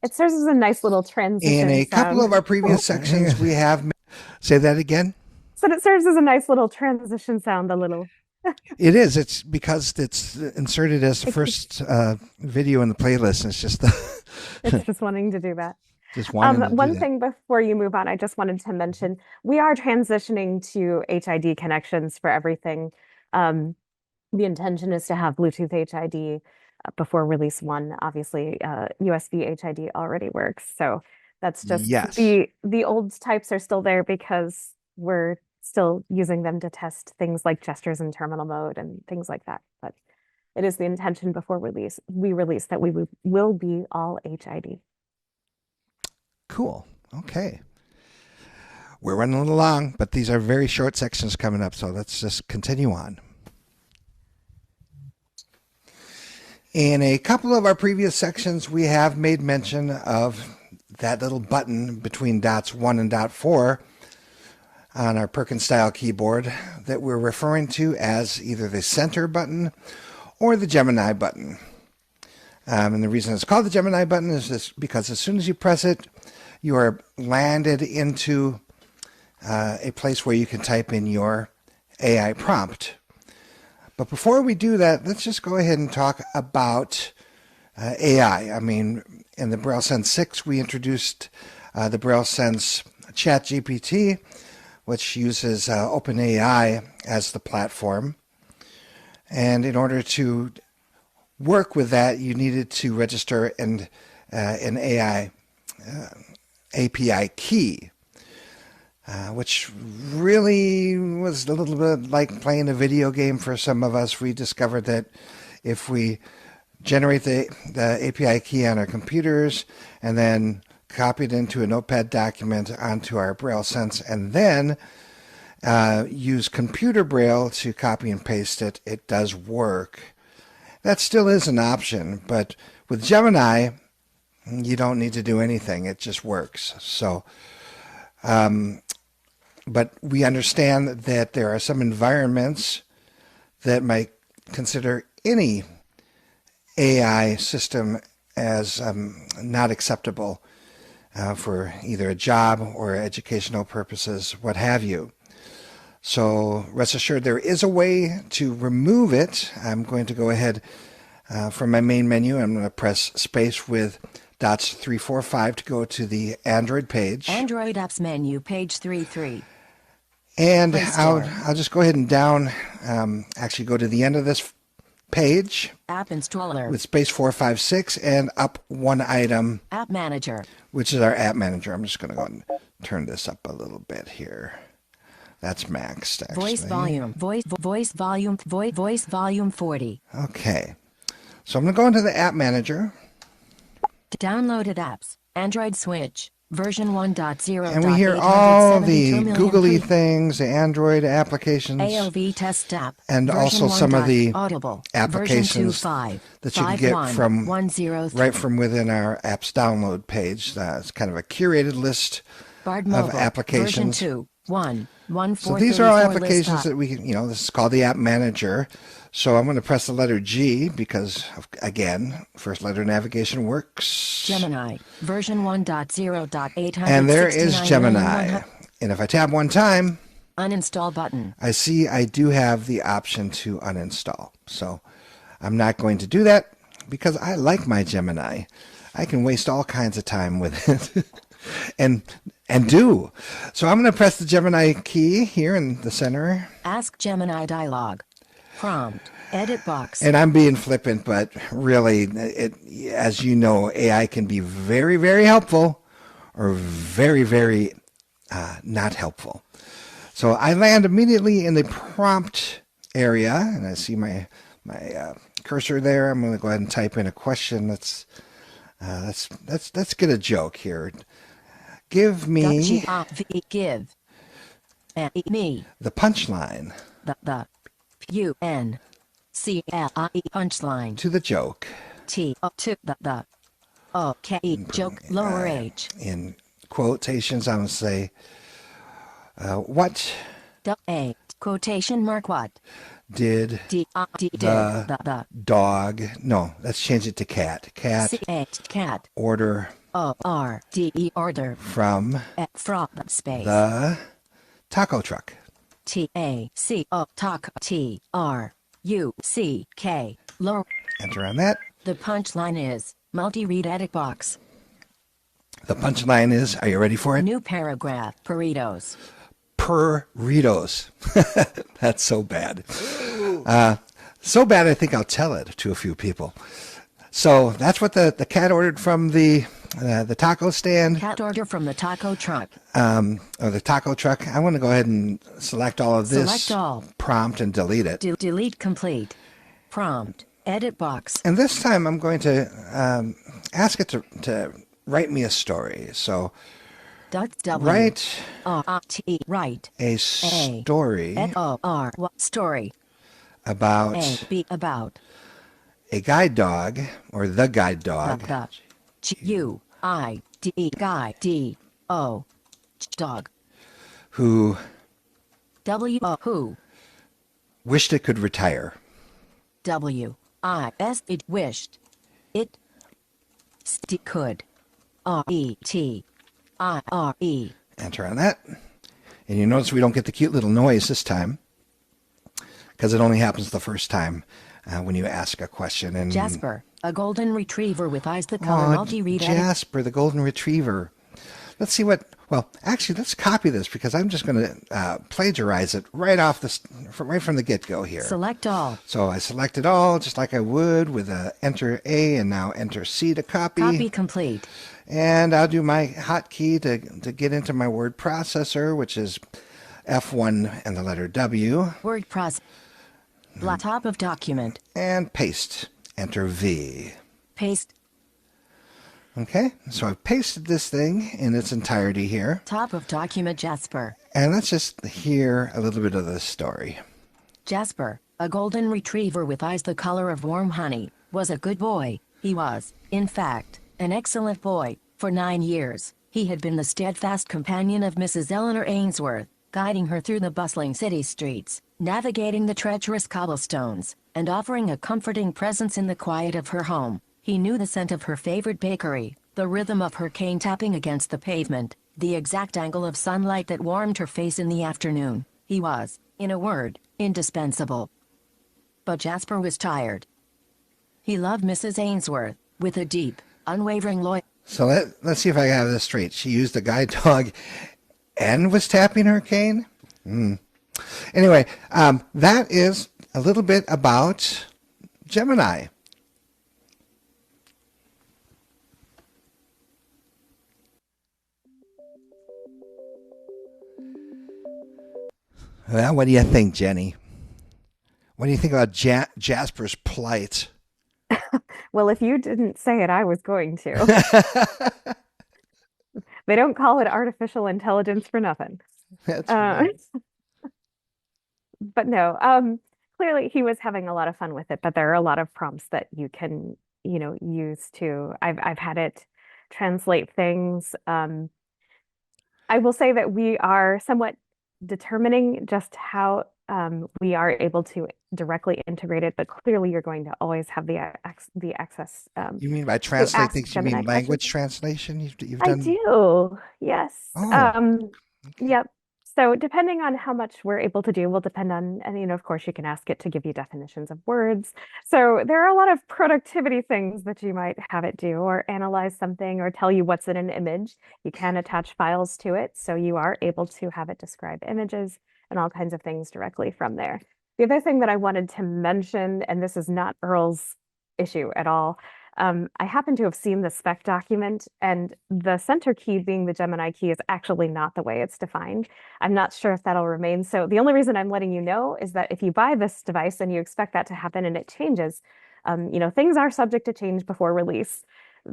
It serves as a nice little transition In a couple sound. of our previous sections, we have... Say that again? So it serves as a nice little transition sound, a little. It is. It's because it's inserted as the first video in the playlist. And it's just It's just wanting to do that. just wanting to do One that. thing before you move on, I just wanted to mention, we are transitioning to HID connections for everything. The intention is to have Bluetooth HID before release 1. Obviously, USB HID already works. So that's just Yes. the old types are still there because we're still using them to test things like gestures in terminal mode and things like that. But it is the intention before we release that we will be all HID. Cool. Okay. We're running a little long, but these are very short sections coming up, so let's just continue on. In a couple of our previous sections, we have made mention of that little button between dots 1 and dot 4 on our Perkins style keyboard that we're referring to as either the center button or the Gemini button. And the reason it's called the Gemini button is this, because as soon as you press it, you are landed into a place where you can type in your AI prompt. But before we do that, let's just go ahead and talk about AI. I mean, in the BrailleSense 6, we introduced the BrailleSense ChatGPT, which uses OpenAI as the platform. And in order to work with that, you needed to register an AI API key, which really was a little bit like playing a video game for some of us. We discovered that if we generate the API key on our computers and then copy it into a Notepad document onto our BrailleSense and then use computer Braille to copy and paste it, it does work. That still is an option, but with Gemini, you don't need to do anything. It just works. So, but we understand that there are some environments that might consider any AI system as not acceptable for either a job or educational purposes, what have you. So rest assured there is a way to remove it. I'm going to go ahead from my main menu. I'm going to press space with dots 3, 4, 5 to go to the Android page. Android apps menu, page 3. And Play Store. I'll just go ahead and actually go to the end of this page App installer. with space 4, 5, 6 and up one item, App manager. which is our app manager. I'm just going to go and turn this up a little bit here. That's maxed, actually. Voice volume 40. Okay. So I'm going to go into the App Manager. Downloaded apps. Android Switch. Version 1.0. And we hear all the googly things, the Android applications. AOV test app. And also some of the Audible. applications that you can get from right from within our apps download page. It's kind of a curated list of applications. Version 2. So these are all applications that we can, this is called the App Manager. So I'm going to press the letter G because, again, first letter navigation works. Gemini, version 1.0.869. And there is Gemini. And if I tap one time, uninstall button. I see I do have the option to uninstall. So I'm not going to do that because I like my Gemini. I can waste all kinds of time with it. and do. So I'm going to press the Gemini key here in the center. Ask Gemini dialog. Prompt. Edit box. And I'm being flippant, but really, as you know, AI can be very, very helpful or very, very not helpful. So I land immediately in the prompt area, and I see my cursor there. I'm going to go ahead and type in a question. Let's get a joke here. Give me give me the punchline. The punchline punchline To the joke. to the okay joke lower H. In quotations, I'm going to say, what A quotation mark what did the dog, no, let's change it to cat. Cat order order from space the taco truck. TACO lower. Enter on that. The punchline is multi-read edit box. The punchline is, are you ready for it? New paragraph. Burritos. Burritos. That's so bad. So bad I think I'll tell it to a few people. So that's what the cat ordered from the taco stand. Cat order from the taco truck. Or the taco truck. I want to go ahead and select all of this. Select all. Prompt and delete it. Delete complete. Prompt. Edit box. And this time I'm going to ask it to write me a story. So write a story story about a guide dog or the guide dog dog who who wished it could retire. It wished it could RETIRE. Enter on that. And you notice we don't get the cute little noise this time because it only happens the first time when you ask a question. And Jasper, a golden retriever with eyes the color multi-read. Jasper, the golden retriever. Let's see what. Well, actually, let's copy this because I'm just going to plagiarize it right from the get-go here. Select all. So I selected all just like I would with Enter A and now Enter C to copy. Copy complete. And I'll do my hotkey to get into my word processor, which is F1 and the letter W. Word processor. Top of document. And paste. Enter V. Paste. Okay, so I've pasted this thing in its entirety here. Top of document Jasper. And let's just hear a little bit of the story. Jasper, a golden retriever with eyes the color of warm honey, was a good boy. He was, in fact, an excellent boy. For 9 years, he had been the steadfast companion of Mrs. Eleanor Ainsworth, guiding her through the bustling city streets, navigating the treacherous cobblestones, and offering a comforting presence in the quiet of her home. He knew the scent of her favorite bakery, the rhythm of her cane tapping against the pavement, the exact angle of sunlight that warmed her face in the afternoon. He was, in a word, indispensable. But Jasper was tired. He loved Mrs. Ainsworth, with a deep, unwavering loyalty. So let's see if I have this straight. She used a guide dog and was tapping her cane? Anyway, that is a little bit about Gemini. Well, what do you think, Jenny? What do you think about Jasper's plight? Well, if you didn't say it, I was going to. They don't call it artificial intelligence for nothing. That's Uh, right. but no, clearly he was having a lot of fun with it, but there are a lot of prompts that you can, use to, I've had it translate things. I will say that we are somewhat determining just how we are able to directly integrate it, but clearly you're going to always have the access You mean by to translate ask things, you mean Gemini questions. language translation? You've I done. do, yes. Oh, okay. Yep. So depending on how much we're able to do will depend on, and of course, you can ask it to give you definitions of words. So there are a lot of productivity things that you might have it do, or analyze something, or tell you what's in an image. You can attach files to it, so you are able to have it describe images and all kinds of things directly from there. The other thing that I wanted to mention, and this is not Earl's issue at all, I happen to have seen the spec document, and the center key being the Gemini key is actually not the way it's defined. I'm not sure if that'll remain. So the only reason I'm letting you know is that if you buy this device and you expect that to happen and it changes, things are subject to change before release.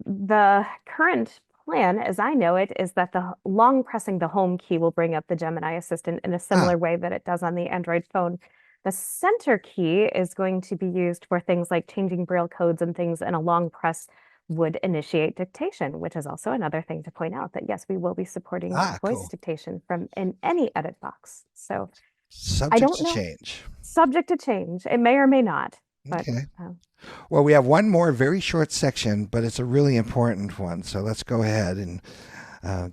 The current plan, as I know it, is that the long pressing the home key will bring up the Gemini Assistant in a Ah, similar way that it does on the Android phone. The center key is going to be used for things like changing Braille codes and things, and a long press would initiate dictation, which is also another thing to point out that yes, we will be supporting voice cool. dictation from in any edit box. So I Subject don't to know, change. subject to change. It may or may not, but Okay. Well, we have one more very short section, but it's a really important one. So let's go ahead and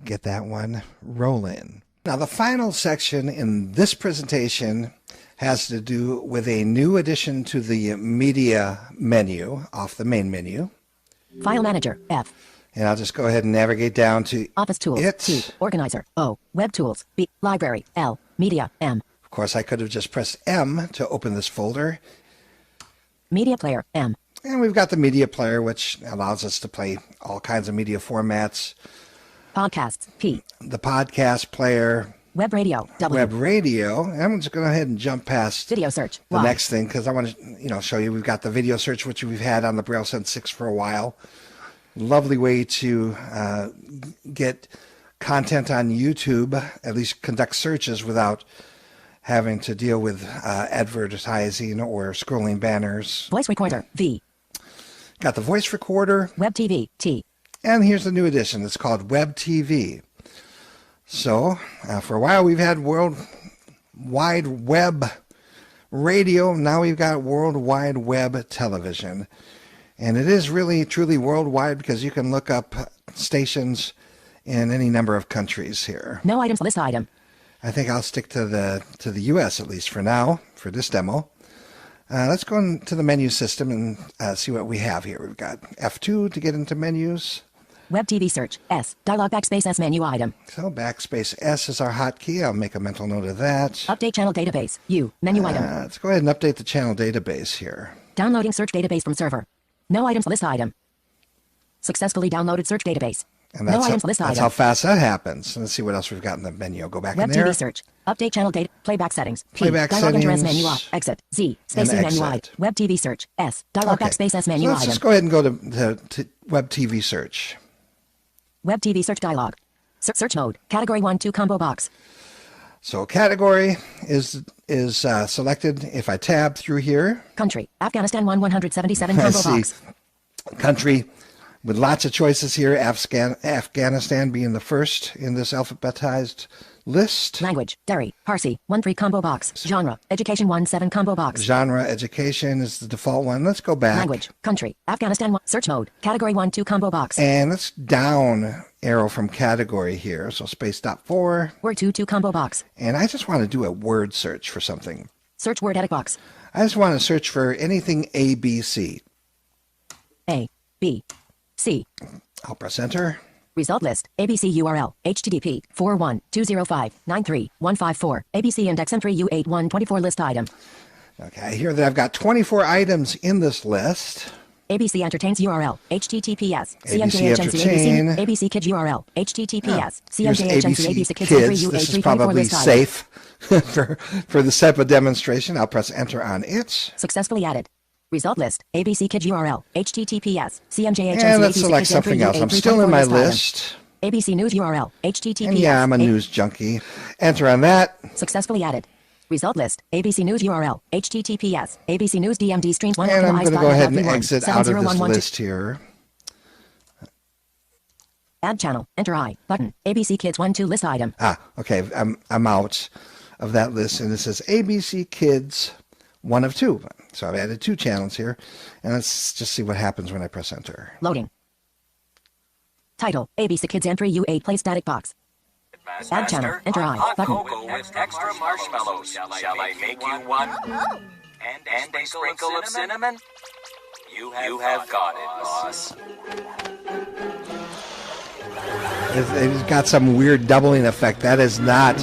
get that one rolling. Now, the final section in this presentation has to do with a new addition to the media menu off the main menu. File Manager, F. And I'll just go ahead and navigate down to Office Tools, it. T. Organizer, O. Web Tools, B. Library, L. Media, M. Of course, I could have just pressed M to open this folder. Media Player, M. And we've got the media player, which allows us to play all kinds of media formats. Podcasts, P. The podcast player, Web Radio, W. web radio. I'm just going to go ahead and jump past Video Search, the Y. next thing because I want to, show you we've got the video search, which we've had on the BrailleSense 6 for a while. Lovely way to get content on YouTube, at least conduct searches without having to deal with advertising or scrolling banners. Voice Recorder, V. Got the voice recorder, Web TV, T. and here's the new addition. It's called Web TV. So, for a while we've had World Wide Web radio. Now we've got World Wide Web television. And it is really, truly worldwide because you can look up stations in any number of countries here. No items, list item. I think I'll stick to the U.S. at least for now, for this demo. Let's go into the menu system and see what we have here. We've got F2 to get into menus. Web TV Search, S. Dialog backspace S menu item. So backspace S is our hotkey. I'll make a mental note of that. Update channel database, U. Menu item. Let's go ahead and update the channel database here. Downloading search database from server. No items, list item. Successfully downloaded search database. And No items, list that's item. how fast that happens. Let's see what else we've got in the menu. I'll go back Web in there. TV Search. Update channel data. Playback settings. P. Playback Dialog address settings. menu off. Exit. Z. Space And in menu I. exit. Web TV Search. S. Dialog Okay. backspace S So menu let's item. just go ahead and go to Web TV Search. Web TV Search dialog. Search mode. Category 1 2 combo box. So category is selected if I tab through here. Country. Afghanistan 177 Let's combo see. box. Country with lots of choices here. Afghanistan being the first in this alphabetized list. Language. Dari. Parsi. 1 3 combo box. Genre. Education 1 7 combo box. Genre education is the default one. Let's go back. Language. Country. Afghanistan 1. Search mode. Category 1 2 combo box. And let's down arrow from category here. So space dot 4. Word 2 2 combo box. And I just want to do a word search for something. Search word edit box. I just want to search for anything ABC. A. B. C. I'll press enter. Result list. ABC URL. HTTP 4120593154. ABC index M3U8124 list item. Okay, I hear that I've got 24 items in this list. ABC Entertains URL, HTTPS, ABC Entertain. ABC Kids URL, HTTPS, Here's CMJHNC, ABC Kids Kids. U This is A324 probably list item. safe for this type of demonstration. I'll press enter on it. Successfully added. Result list, ABC Kids URL, HTTPS, CMJHNC, And let's ABC select Kids something else. I'm still in my list. ABC News URL, HTTPS. And yeah, I'm a news junkie. Enter on that. Successfully added. Result list, ABC News URL, HTTPS, ABC News DMD streams 1 And I'm going to go ahead and exit out of this list here. Add channel, enter I, button, ABC Kids 1-2 list item. Okay, I'm out of that list, and it says ABC Kids 1 of 2. So I've added 2 channels here, and let's just see what happens when I press enter. Loading. Title, ABC Kids Entry U8 Play Static Box. Add channel, enter I, button. Cocoa with extra marshmallows. Shall I make you one? And a sprinkle of cinnamon? You have got it, boss. It's got some weird doubling effect. That is not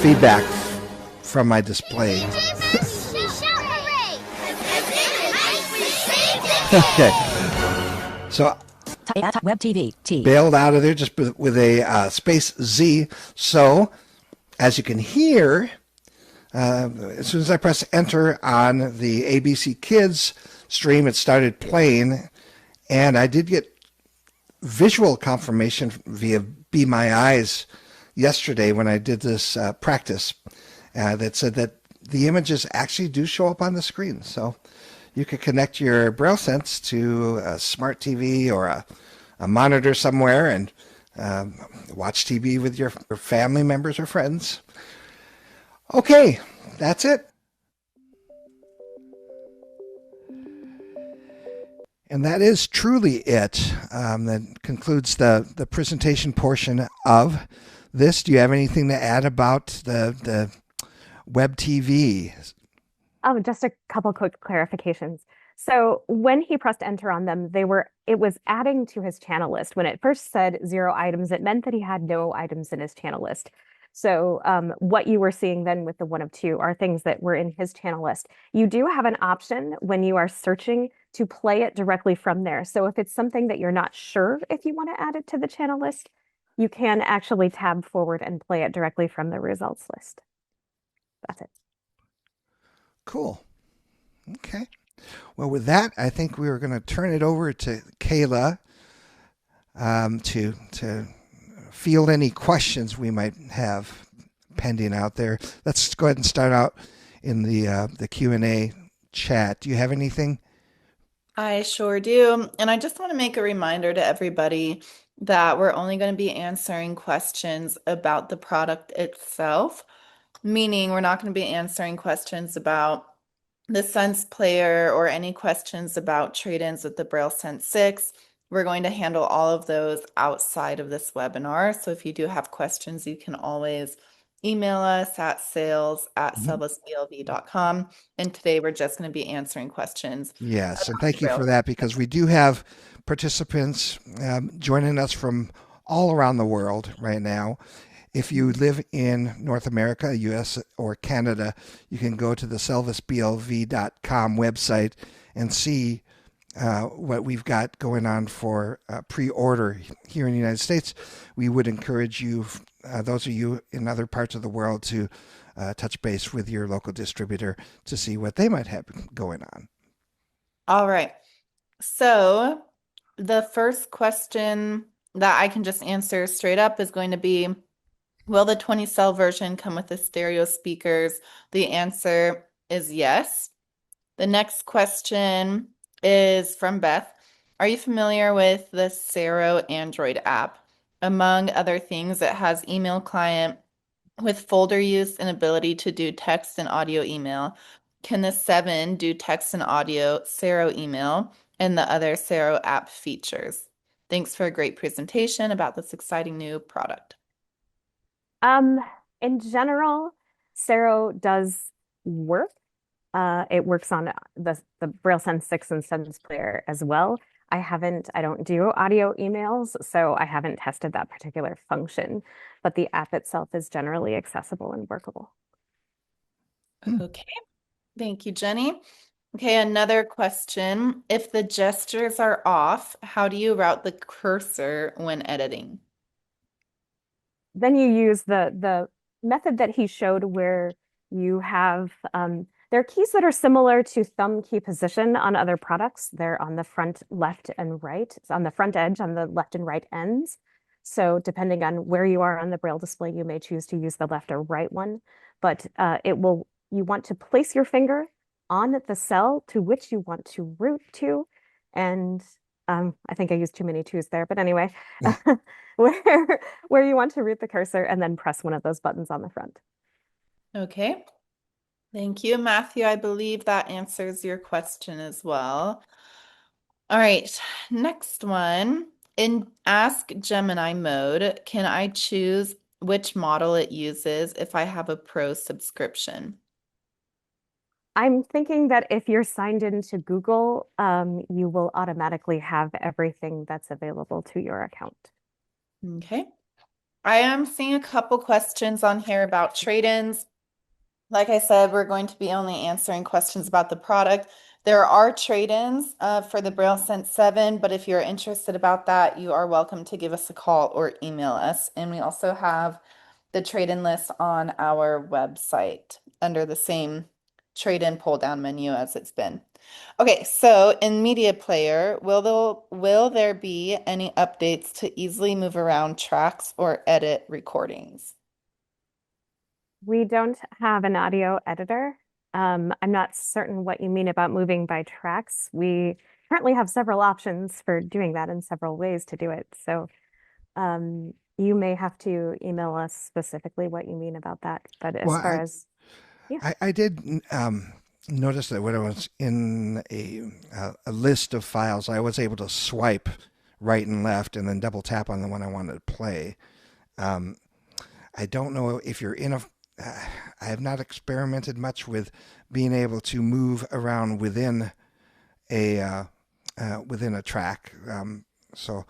feedback from my display. Okay. So Web TV, T. bailed out of there just with a space Z. So, as you can hear, as soon as I press enter on the ABC Kids stream, it started playing, and I did get visual confirmation via Be My Eyes yesterday when I did this practice that said that the images actually do show up on the screen. So you could connect your BrailleSense to a smart TV or a monitor somewhere and watch TV with your family members or friends. Okay, that's it. And that is truly it. That concludes the presentation portion of this. Do you have anything to add about the web TV? Oh, just a couple quick clarifications. So when he pressed enter on them, it was adding to his channel list. When it first said 0 items, it meant that he had no items in his channel list. So what you were seeing then with the 1 of 2 are things that were in his channel list. You do have an option when you are searching to play it directly from there. So if it's something that you're not sure if you want to add it to the channel list, you can actually tab forward and play it directly from the results list. That's it. Cool. Okay. Well, with that, I think we were going to turn it over to Kayla to field any questions we might have pending out there. Let's go ahead and start out in the Q&A chat. Do you have anything? I sure do. And I just want to make a reminder to everybody that we're only going to be answering questions about the product itself, meaning we're not going to be answering questions about the Sense player or any questions about trade-ins with the BrailleSense 6. We're going to handle all of those outside of this webinar. So if you do have questions, you can always email us at sales@selvusblv.com. And today we're just going to be answering questions. Yes, and thank you for that, because we do have participants joining us from all around the world right now. If you live in North America, US, or Canada, you can go to the selvusblv.com website and see what we've got going on for pre-order here in the United States. We would encourage you, those of you in other parts of the world, to touch base with your local distributor to see what they might have going on. All right. So the first question that I can just answer straight up is going to be, will the 20-cell version come with the stereo speakers? The answer is yes. The next question is from Beth. Are you familiar with the Sero Android app? Among other things, it has email client with folder use and ability to do text and audio email. Can the 7 do text and audio Sero email and the other Sero app features? Thanks for a great presentation about this exciting new product. In general, Sero does work. It works on the BrailleSense 6 and Sense player as well. I don't do audio emails, so I haven't tested that particular function, but the app itself is generally accessible and workable. Okay, thank you, Jenny. Okay, another question. If the gestures are off, how do you route the cursor when editing? Then you use the method that he showed where you have there are keys that are similar to thumb key position on other products. They're on the front left and right. It's on the front edge, on the left and right ends. So depending on where you are on the Braille display, you may choose to use the left or right one. But you want to place your finger on the cell to which you want to route to. And I think I used too many twos there, but anyway, where where you want to route the cursor and then press one of those buttons on the front. Okay. Thank you, Matthew. I believe that answers your question as well. All right, next one. In Ask Gemini mode, can I choose which model it uses if I have a pro subscription? I'm thinking that if you're signed into Google, you will automatically have everything that's available to your account. Okay. I am seeing a couple questions on here about trade-ins. Like I said, we're going to be only answering questions about the product. There are trade-ins for the BrailleSense 7, but if you're interested about that, you are welcome to give us a call or email us. And we also have the trade-in list on our website under the same trade-in pull-down menu as it's been. Okay, so in Media Player, will there be any updates to easily move around tracks or edit recordings? We don't have an audio editor. I'm not certain what you mean about moving by tracks. We currently have several options for doing that and several ways to do it. So you may have to email us specifically what you mean about that. But as Well, far as, yeah, I did notice that when I was in a list of files, I was able to swipe right and left and then double tap on the one I wanted to play. I don't know if you're in a. I have not experimented much with being able to move around within a track. So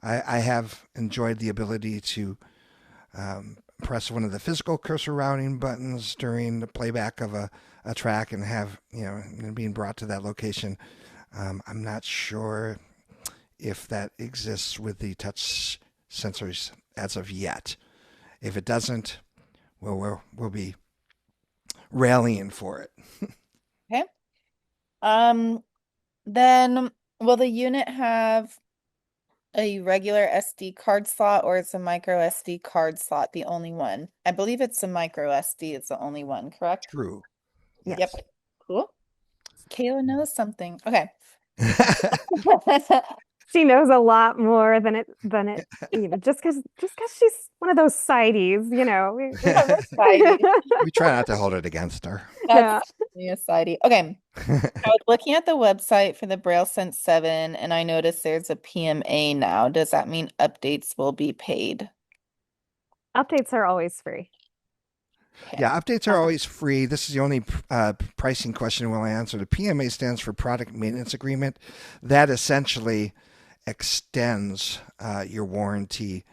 I have enjoyed the ability to press one of the physical cursor routing buttons during the playback of a track and have, being brought to that location. I'm not sure if that exists with the touch sensors as of yet. If it doesn't, well, we'll be rallying for it. Okay. Then will the unit have a regular SD card slot or is a micro SD card slot the only one? I believe it's a micro SD is the only one, correct? True. yes. Yep. Cool. Kayla knows something. Okay. She knows a lot more than it, just because she's one of those sideys, We try not to hold it against her. That's definitely a sidey. Okay. I was looking at the website for the BrailleSense 7 and I noticed there's a PMA now. Does that mean updates will be paid? Updates are always free. Okay. Yeah, updates are always free. This is the only pricing question we'll answer. The PMA stands for Product Maintenance Agreement. That essentially extends your warranty.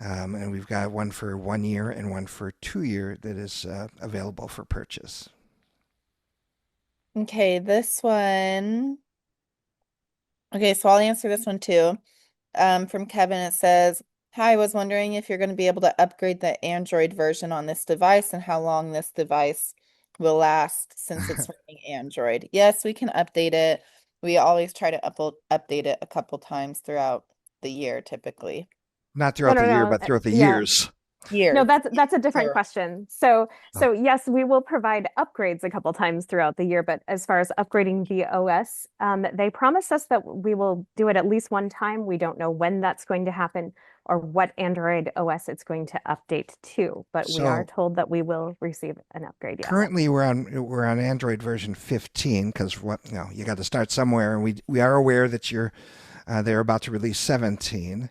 And we've got one for 1 year and one for 2 year that is available for purchase. Okay, this one. Okay, so I'll answer this one too. From Kevin, it says, "Hi, I was wondering if you're going to be able to upgrade the Android version on this device and how long this device will last since it's running Android." Yes, we can update it. We always try to update it a couple times throughout the year, typically. Not throughout No, the year, no, but throughout the yeah. years. No, that's a different Sure. question. So yes, we will provide upgrades a couple times throughout the year, but as far as upgrading the OS, they promise us that we will do it at least one time. We don't know when that's going to happen or what Android OS it's going to update to, but we are So told that we will receive an upgrade. Yes. currently, we're on Android version 15 because you got to start somewhere, and we are aware that they're about to release 17.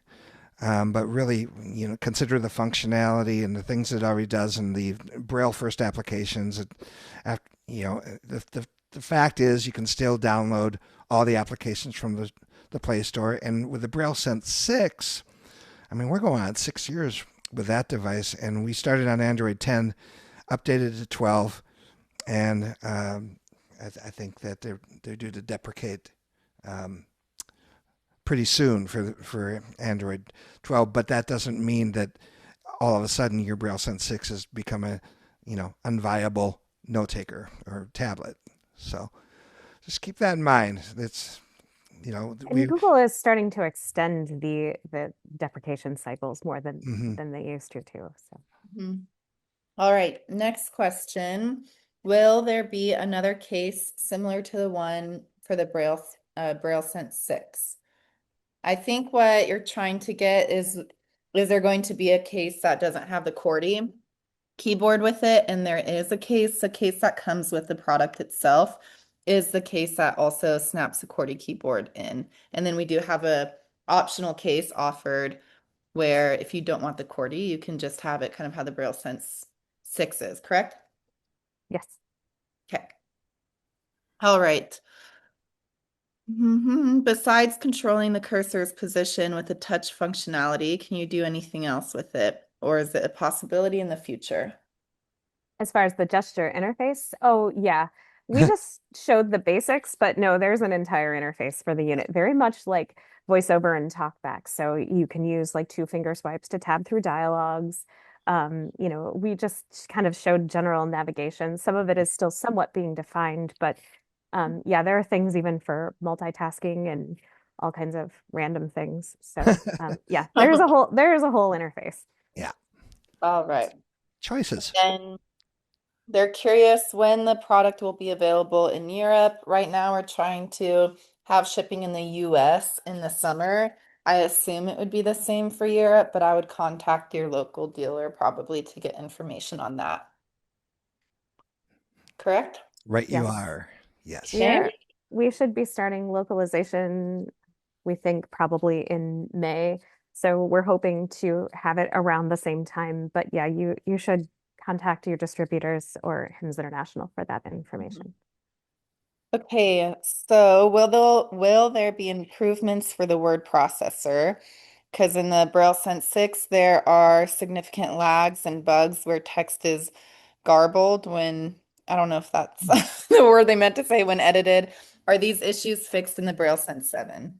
But really, consider the functionality and the things it already does and the Braille first applications. The fact is you can still download all the applications from the Play Store. And with the BrailleSense 6, I mean, we're going on 6 years with that device. And we started on Android 10, updated to 12, and I think that they're due to deprecate um, pretty soon for Android 12, but that doesn't mean that all of a sudden your BrailleSense 6 has become a unviable note taker or tablet. So just keep that in mind. It's And we. Google is starting to extend the deprecation cycles more Mhm. than they used to too. So Mhm. All right, next question. Will there be another case similar to the one for the BrailleSense 6? I think what you're trying to get is there going to be a case that doesn't have the QWERTY keyboard with it? And there is a case that comes with the product itself is the case that also snaps the QWERTY keyboard in. And then we do have a optional case offered where if you don't want the QWERTY, you can just have it kind of how the BrailleSense 6 is, correct? yes. Okay. All right. Besides controlling the cursor's position with the touch functionality, can you do anything else with it? Or is it a possibility in the future? As far as the gesture interface, oh yeah. We just showed the basics, but no, there's an entire interface for the unit, very much like voiceover and talkback. So you can use like two finger swipes to tab through dialogues. We just kind of showed general navigation. Some of it is still somewhat being defined, but yeah, there are things even for multitasking and all kinds of random things. So yeah, there's a whole interface. Yeah, All right. choices. And they're curious when the product will be available in Europe. Right now, we're trying to have shipping in the US in the summer. I assume it would be the same for Europe, but I would contact your local dealer probably to get information on that. Correct? Right, you Yes. are. Yes. Okay. We should be starting localization, we think probably in May. So we're hoping to have it around the same time. But yeah, you should contact your distributors or HIMS International for that information. Okay, so will there be improvements for the word processor? Because in the BrailleSense 6, there are significant lags and bugs where text is garbled when, I don't know if that's the word they meant to say when edited. Are these issues fixed in the BrailleSense 7?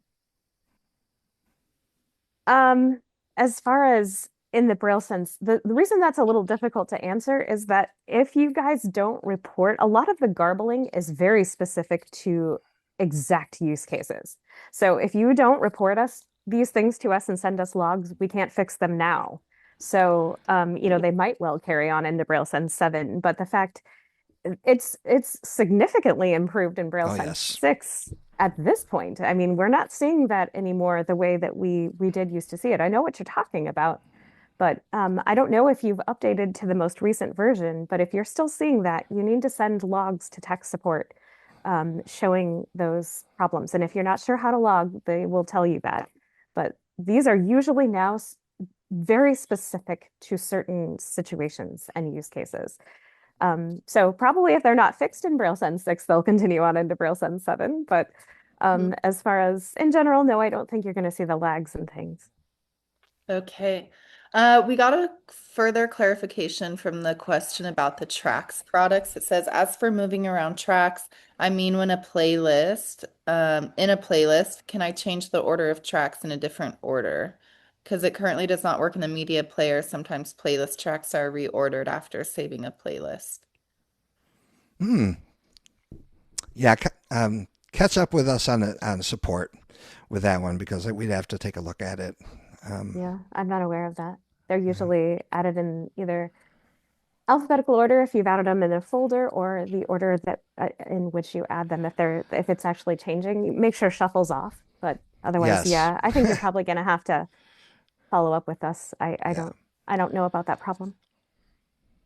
Um, as far as in the Braille sense, the reason that's a little difficult to answer is that if you guys don't report, a lot of the garbling is very specific to exact use cases. So if you don't report these things to us and send us logs, we can't fix them now. So they might well carry on into Braille Sense 7, but the fact it's significantly improved in Oh BrailleSense yes. 6 at this point. I mean, we're not seeing that anymore the way that we did used to see it. I know what you're talking about, but I don't know if you've updated to the most recent version, but if you're still seeing that, you need to send logs to tech support showing those problems. And if you're not sure how to log, they will tell you that. But these are usually now very specific to certain situations and use cases. So probably if they're not fixed in BrailleSense 6, they'll continue on into BrailleSense 7. But as far as in general, no, I don't think you're going to see the lags and things. Okay. We got a further clarification from the question about the tracks products. It says, as for moving around tracks, I mean when in a playlist, can I change the order of tracks in a different order? Because it currently does not work in the media player. Sometimes playlist tracks are reordered after saving a playlist. Hmm. Yeah. Catch up with us on support with that one because we'd have to take a look at it. Yeah, I'm not aware of that. They're usually added in either alphabetical order if you've added them in a folder, or the order that in which you add them if it's actually changing. Make sure shuffle's off. But otherwise, Yes. yeah, I think you're probably going to have to follow up with us. Yeah. I don't know about that problem.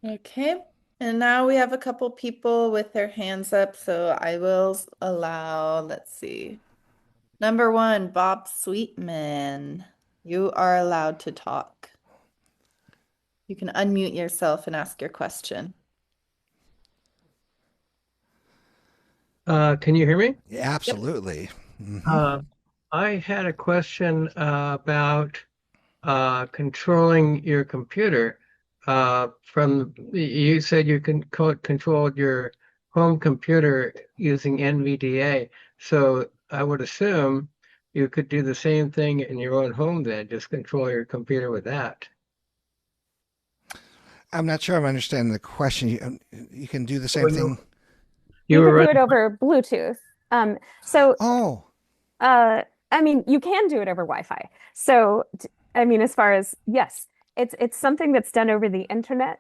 Okay. And now we have a couple people with their hands up, so I will allow, let's see. Number one, Bob Sweetman. You are allowed to talk. You can unmute yourself and ask your question. Can you hear me? Yeah, absolutely. I had a question about controlling your computer. You said you controlled your home computer using NVDA. So I would assume you could do the same thing in your own home then, just control your computer with that. I'm not sure I'm understanding the question. You can do the same Well, thing. You You were could do running. it over Bluetooth. So Oh, I mean, you can do it over Wi-Fi. So, I mean, as far as yes, it's something that's done over the internet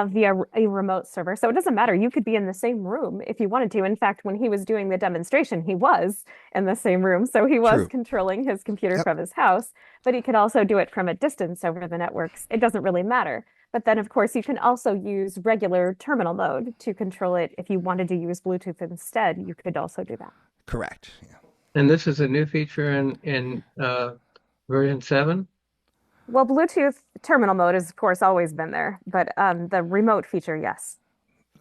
via a remote server. So it doesn't matter. You could be in the same room if you wanted to. In fact, when he was doing the demonstration, he was in the same room. So he was true. controlling his computer Yep. from his house, but he could also do it from a distance over the networks. It doesn't really matter. But then, of course, you can also use regular terminal mode to control it. If you wanted to use Bluetooth instead, you could also do that. Correct. Yeah. And this is a new feature in version 7? Well, Bluetooth terminal mode has, of course, always been there, but the remote feature, yes.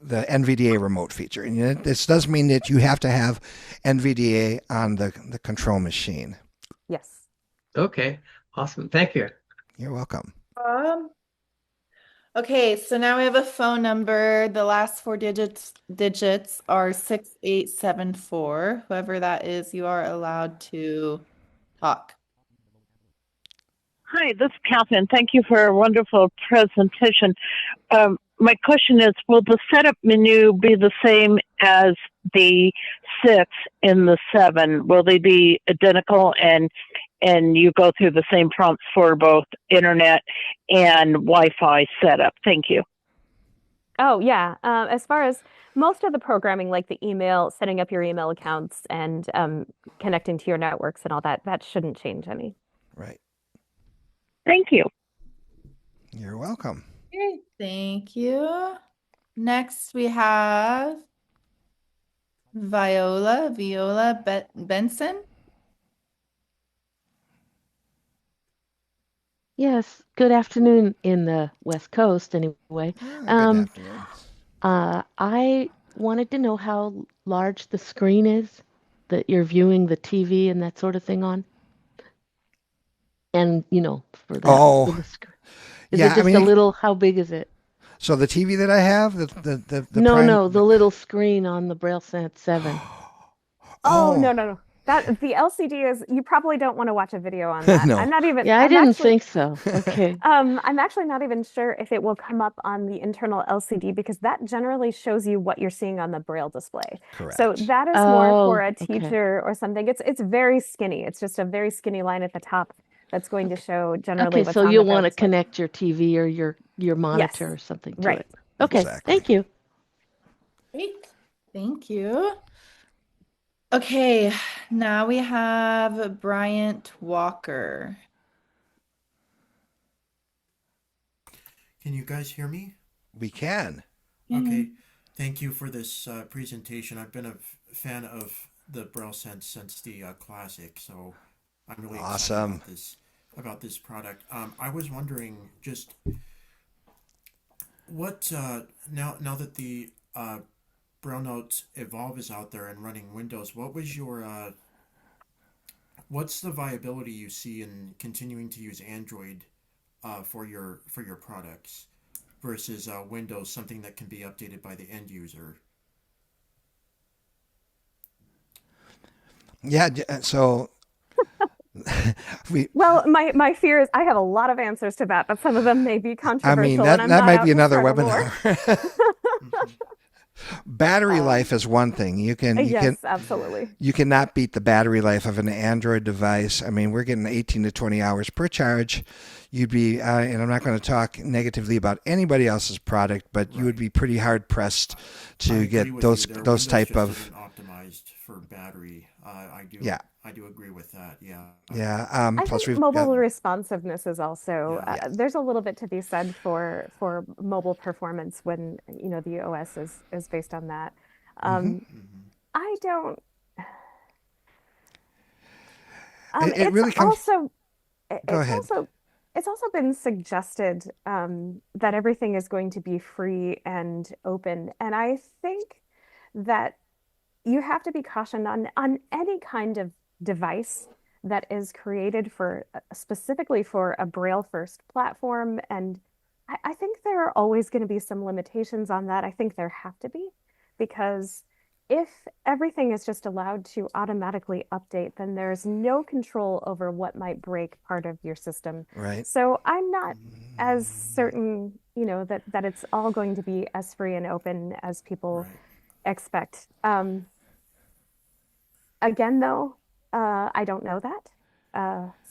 The NVDA remote feature. And this does mean that you have to have NVDA on the control machine. Yes. Okay, awesome. Thank you. You're welcome. Okay, so now we have a phone number. The last four digits are 6874. Whoever that is, you are allowed to talk. Hi, this is Catherine. Thank you for a wonderful presentation. My question is, will the setup menu be the same as the 6 and the 7? Will they be identical and you go through the same prompts for both internet and Wi-Fi setup? Thank you. Oh, yeah. As far as most of the programming, like the email, setting up your email accounts and connecting to your networks and all that, that shouldn't change any. Right. Thank you. You're welcome. Okay, thank you. Next, we have Viola Benson. Yes, good afternoon in the West Coast, anyway. Good Um, afternoon. I wanted to know how large the screen is that you're viewing the TV and that sort of thing on. And, for that, Oh, the screen. Is yeah. it just a little, how big is it? So the TV that I have, the No, no, the little screen on the BrailleSense 7. Oh, no, Oh, no, no. That the LCD is, you probably don't want to watch a video on that. no. I'm not even, Yeah, I I'm didn't actually, think so. Okay. I'm actually not even sure if it will come up on the internal LCD because that generally shows you what you're seeing on the Braille display. So Correct. that is more for Oh, a okay. teacher or something. It's very skinny. It's just a very skinny line at the top that's going to show generally Okay, what's so on the you'll Braille want to display. connect your TV or your Yes, monitor or something to right. it. Okay, Exactly. thank you. Great, thank you. Okay, now we have Bryant Walker. Can you guys hear me? We can. Okay, thank you for this presentation. I've been a fan of the BrailleSense since the classic, so I'm really excited Awesome. about this product. I was wondering just what now that the BrailleNote Evolve is out there and running Windows, what was your what's the viability you see in continuing to use Android for your products versus Windows, something that can be updated by the end user? Yeah. So Well, my fear is I have a lot of answers to that, but some of them may be I mean, controversial, and I'm that not might out be to another start a war. webinar. Battery life is one thing. You Yes, absolutely. cannot beat the battery life of an Android device. I mean, we're getting 18 to 20 hours per charge. You'd be, and I'm not going to talk negatively about anybody else's product, but you would be pretty hard pressed I to agree get with those you there. those Windows type just of isn't optimized for battery. yeah. I do agree with that. Yeah. Yeah. I Plus think we've got mobile responsiveness is also Yeah. yeah. there's a little bit to be said for mobile performance when the OS is based on that. Um, I don't. It It's really comes. also Go it's ahead. also been suggested that everything is going to be free and open, and I think that you have to be cautioned on any kind of device that is created for specifically for a Braille first platform. And I think there are always going to be some limitations on that. I think there have to be because if everything is just allowed to automatically update, then there's no control over what might break part of your system. Right. So I'm not as certain, that it's all going to be as free and open as people expect. Again, though, I don't know that.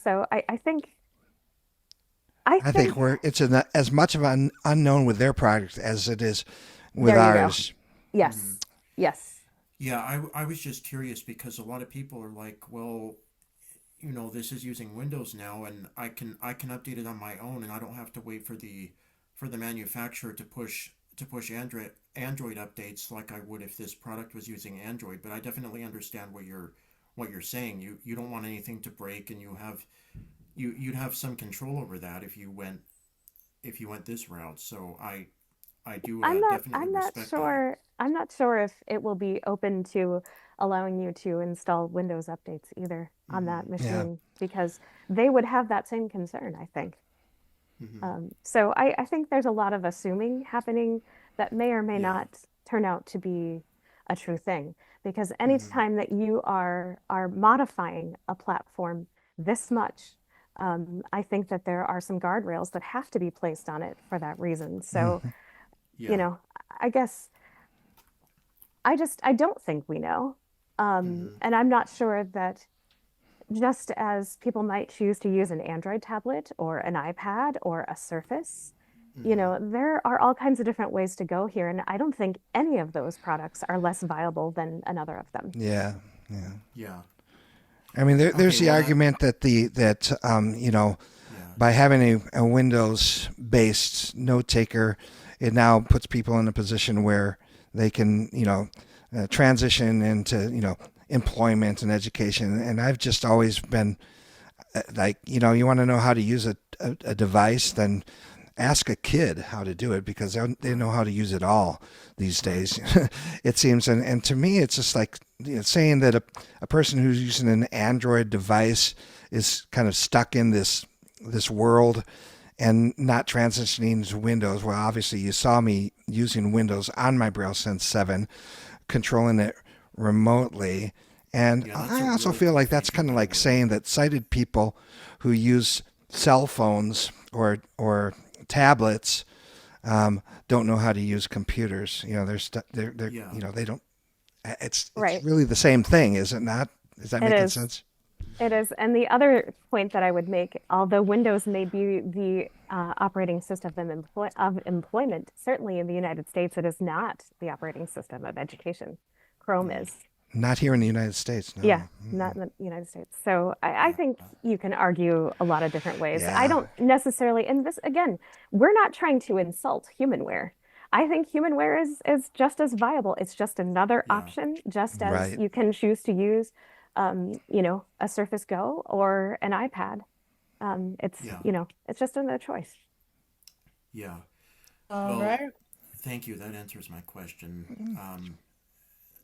So I think I think it's as much of an unknown with their product as it is with ours. Yes. Yes. Yeah, I was just curious because a lot of people are like, well, this is using Windows now, and I can update it on my own, and I don't have to wait for the manufacturer to push Android updates like I would if this product was using Android. But I definitely understand what you're saying. You don't want anything to break, and you'd have some control over that if you went this route. So I do definitely respect that. I'm not sure if it will be open to allowing you to install Windows updates either on that machine, because they would have that same concern, I think. So I think there's a lot of assuming happening that may or may not turn out to be a true thing, because anytime that you are modifying a platform this much, I think that there are some guardrails that have to be placed on it for that reason. So, I guess I don't think we know. And I'm not sure that, just as people might choose to use an Android tablet or an iPad or a Surface, there are all kinds of different ways to go here. And I don't think any of those products are less viable than another of them. Yeah. I mean, there's the argument that by having a Windows-based note taker, it now puts people in a position where they can, transition into, employment and education. And I've just always been like, you want to know how to use a device, then ask a kid how to do it, because they know how to use it all these days, it seems. And to me, it's just like saying that a person who's using an Android device is kind of stuck in this world and not transitioning to Windows. Well, obviously you saw me using Windows on my BrailleSense 7, controlling it remotely. And I also feel like that's kind of like saying that sighted people who use cell phones or tablets don't know how to use computers. They don't. It's really the same thing, is it not? Is that making sense? It is. And the other point that I would make, although Windows may be the operating system of employment, certainly in the United States, it is not the operating system of education. Chrome is. Not here in the United States, no. Yeah, not in the United States. So I think you can argue a lot of different ways. I don't necessarily, and this, again, we're not trying to insult humanware. I think humanware is just as viable. It's just another option, just as you can choose to use, a Surface Go or an iPad. It's just another choice. Yeah. All right. Thank you. That answers my question.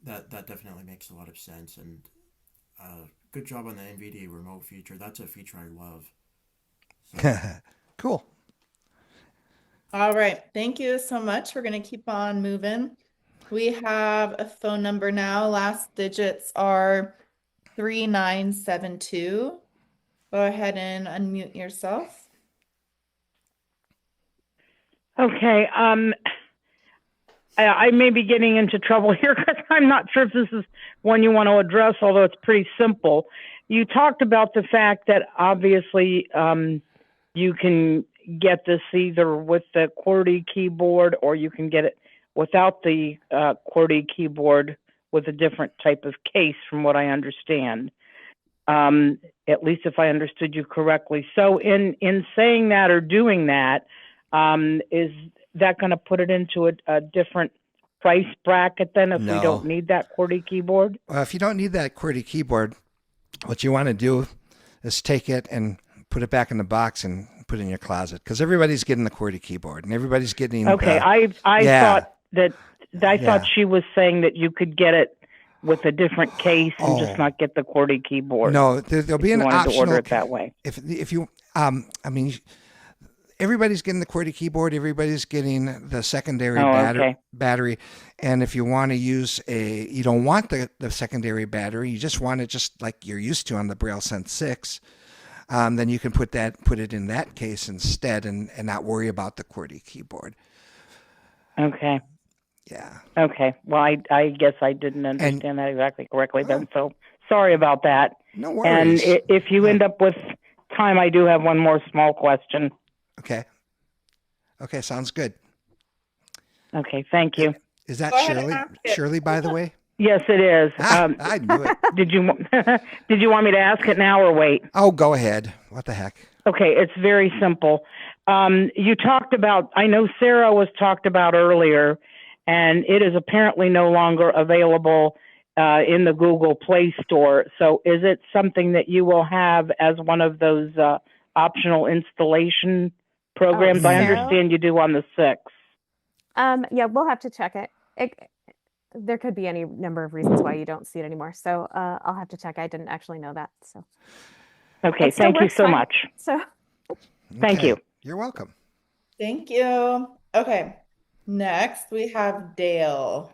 That definitely makes a lot of sense, and good job on the NVDA Remote feature. That's a feature I love. So. Cool. All right. Thank you so much. We're going to keep on moving. We have a phone number now. Last digits are 3972. Go ahead and unmute yourself. Okay. I may be getting into trouble here because I'm not sure if this is one you want to address, although it's pretty simple. You talked about the fact that obviously you can get this either with the QWERTY keyboard, or you can get it without the QWERTY keyboard with a different type of case, from what I understand, at least if I understood you correctly. So in saying that or doing that, is that going to put it into a different price bracket then if we don't need that QWERTY keyboard? Well, if you don't need that QWERTY keyboard, what you want to do is take it and put it back in the box and put it in your closet, because everybody's getting the QWERTY keyboard and everybody's getting. Okay, I thought that thought she was saying that you could get it with a different case and just not get the QWERTY keyboard. No, there'll be an optional. To order it that way. If you, everybody's getting the QWERTY keyboard. Everybody's getting the secondary okay. battery. And if you want to use you don't want the secondary battery, you just want it just like you're used to on the BrailleSense 6, then you can put it in that case instead and not worry about the QWERTY keyboard. Okay. Yeah. Okay. Well, I guess I didn't understand that exactly correctly then. So sorry about that. No worries. And if you end up with time, I do have one more small question. Okay. Okay, sounds good. Okay. Thank you. Is that Go ahead and Shirley? ask it. Shirley, by the way? Yes, it is. I knew it. Did you want me to ask it now or wait? Oh, go ahead. What the heck? Okay, it's very simple. You talked about, I know Sarah was talked about earlier, and it is apparently no longer available in the Google Play Store. So is it something that you will have as one of those optional installation programs? I Sarah? understand you do on the 6. Yeah, we'll have to check it. There could be any number of reasons why you don't see it anymore. So I'll have to check. I didn't actually know that. So Okay, it still thank you works so fine. much. So Thank Okay. you. You're welcome. Thank you. Okay. Next, we have Dale.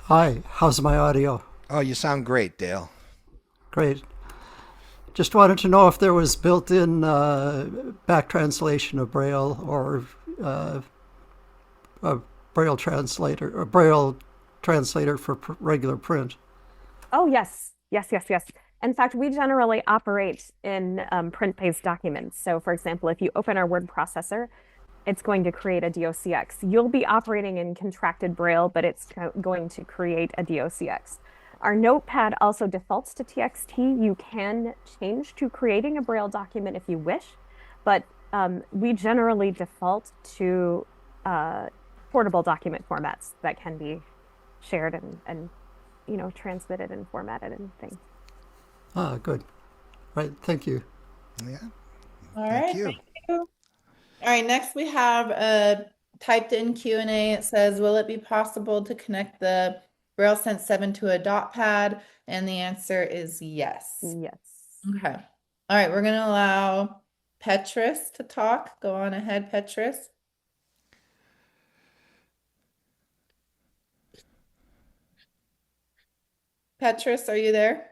Hi, how's my audio? Oh, you sound great, Dale. Great. Just wanted to know if there was built-in back translation of Braille or a Braille translator for regular print. oh, yes. In fact, we generally operate in print-based documents. So for example, if you open our word processor, it's going to create a DOCX. You'll be operating in contracted Braille, but it's going to create a DOCX. Our notepad also defaults to TXT. You can change to creating a Braille document if you wish, but we generally default to portable document formats that can be shared and transmitted and formatted and things. Ah, good. Right, thank you. Yeah. All Thank right. you. Thank you. All right. Next, we have a typed in Q&A. It says, will it be possible to connect the BrailleSense 7 to a dot pad? And the answer is yes. Yes. Okay. All right. We're going to allow Petrus to talk. Go on ahead, Petrus. Petrus, are you there?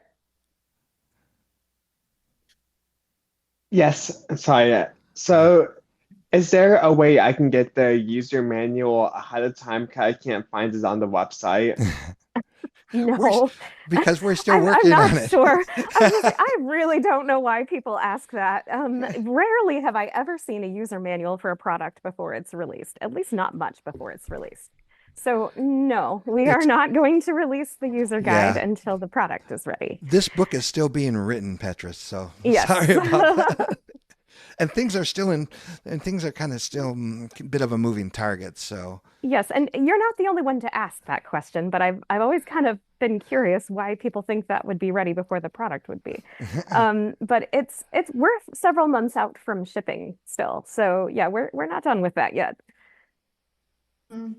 Yes, sorry. So, is there a way I can get the user manual ahead of time? 'Cause I can't find it on the website. No, Because we're still I'm working not on it. sure. I really don't know why people ask that. Rarely have I ever seen a user manual for a product before it's released, at least not much before it's released. So no, we are It's- not going to release the user guide Yeah. until the product is ready. This book is still being written, Petrus, so Yes. sorry about that. And things are kind of still a bit of a moving target, so Yes, and you're not the only one to ask that question, but I've always kind of been curious why people think that would be ready before the product would be. But we're several months out from shipping still, so yeah, we're not done with that yet. Mm.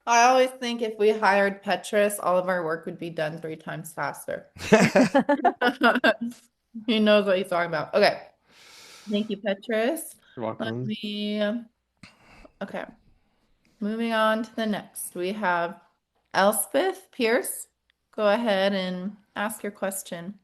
I always think if we hired Petrus, all of our work would be done 3 times faster. He knows what he's talking about. Okay. Thank you, Petrus. You're Let welcome. me, okay. Moving on to the next. We have Elspeth Pierce. Go ahead and ask your question.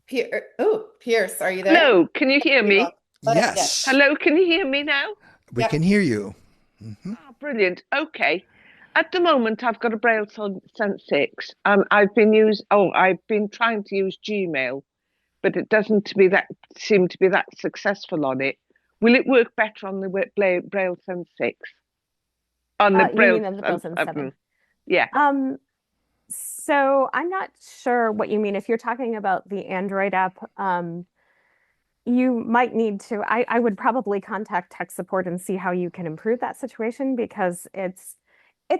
Pierce, are you there? Hello, can you hear me? yes, Hello, can you hear me now? we Yep. can hear you. Mhm. Oh, brilliant. Okay. At the moment, I've got a BrailleSense 6. I've been trying to use Gmail, but it doesn't seem to be that successful on it. Will it work better on the BrailleSense 6? On the You Braille, mean on the BrailleSense 7? yeah. So I'm not sure what you mean. If you're talking about the Android app, you might need to, I would probably contact tech support and see how you can improve that situation, because it's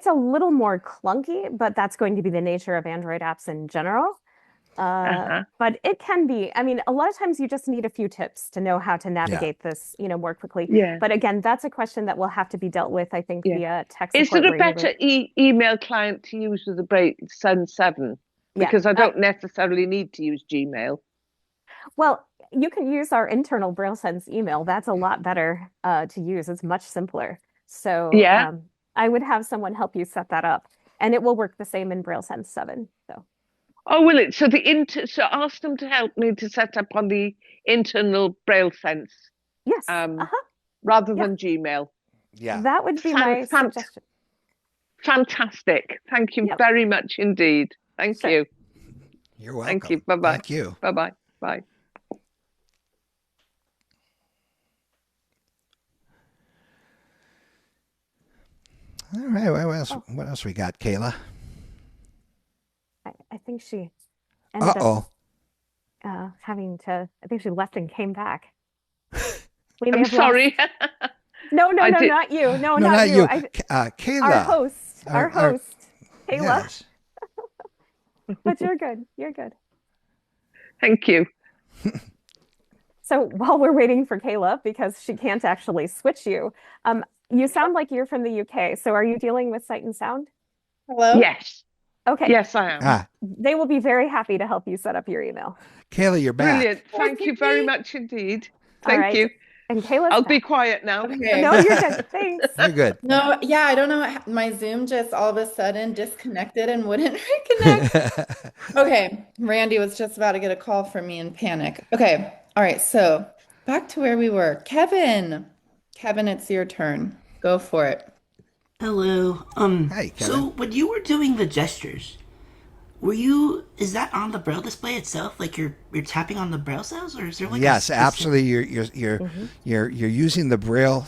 a little more clunky, but that's going to be the nature of Android apps in general. But it can be, I mean, a lot of times you just need a few tips to know how to navigate this, more quickly. Yeah. But again, that's a question that will have to be dealt with, I think, Yeah. via tech Is support. there a where you better would- email client to use with the BrailleSense 7? Because I don't necessarily need to use Gmail. Well, you can use our internal BrailleSense email. That's a lot better to use. It's much simpler. So Yeah. I would have someone help you set that up, and it will work the same in BrailleSense 7. So. Oh, will it? So so ask them to help me to set up on the internal BrailleSense. Yes. Rather than Gmail. Yeah. That would be my suggestion. Fantastic. Thank you very much indeed. Thank you. You're welcome. Thank you. Bye-bye. Thank you. Bye-bye. Bye. All right. What else we got, Kayla? I think she ended Uh-oh. up I think she left and came back. I'm sorry. No, not you. No, not you. Kayla. Our host, Kayla. Yes. But you're good. You're good. Thank you. So while we're waiting for Kayla, because she can't actually switch you, you sound like you're from the UK. So are you dealing with Sight and Sound? Hello? Yes. Okay. Yes, I am. They will be very happy to help you set up your email. Kayla, you're back. Brilliant. Thank you very much indeed. All Thank right. you. And Kayla's I'll back. be quiet now. Okay. No, you're good. Thanks. You're good. No, yeah, I don't know. My Zoom just all of a sudden disconnected and wouldn't reconnect. Okay, Randy was just about to get a call from me in panic. Okay, all right, so back to where we were. Kevin, it's your turn. Go for it. Hello. Hi, Kevin. So when you were doing the gestures, is that on the Braille display itself? Like you're tapping on the Braille cells, or is there like yes, absolutely. You're using the Braille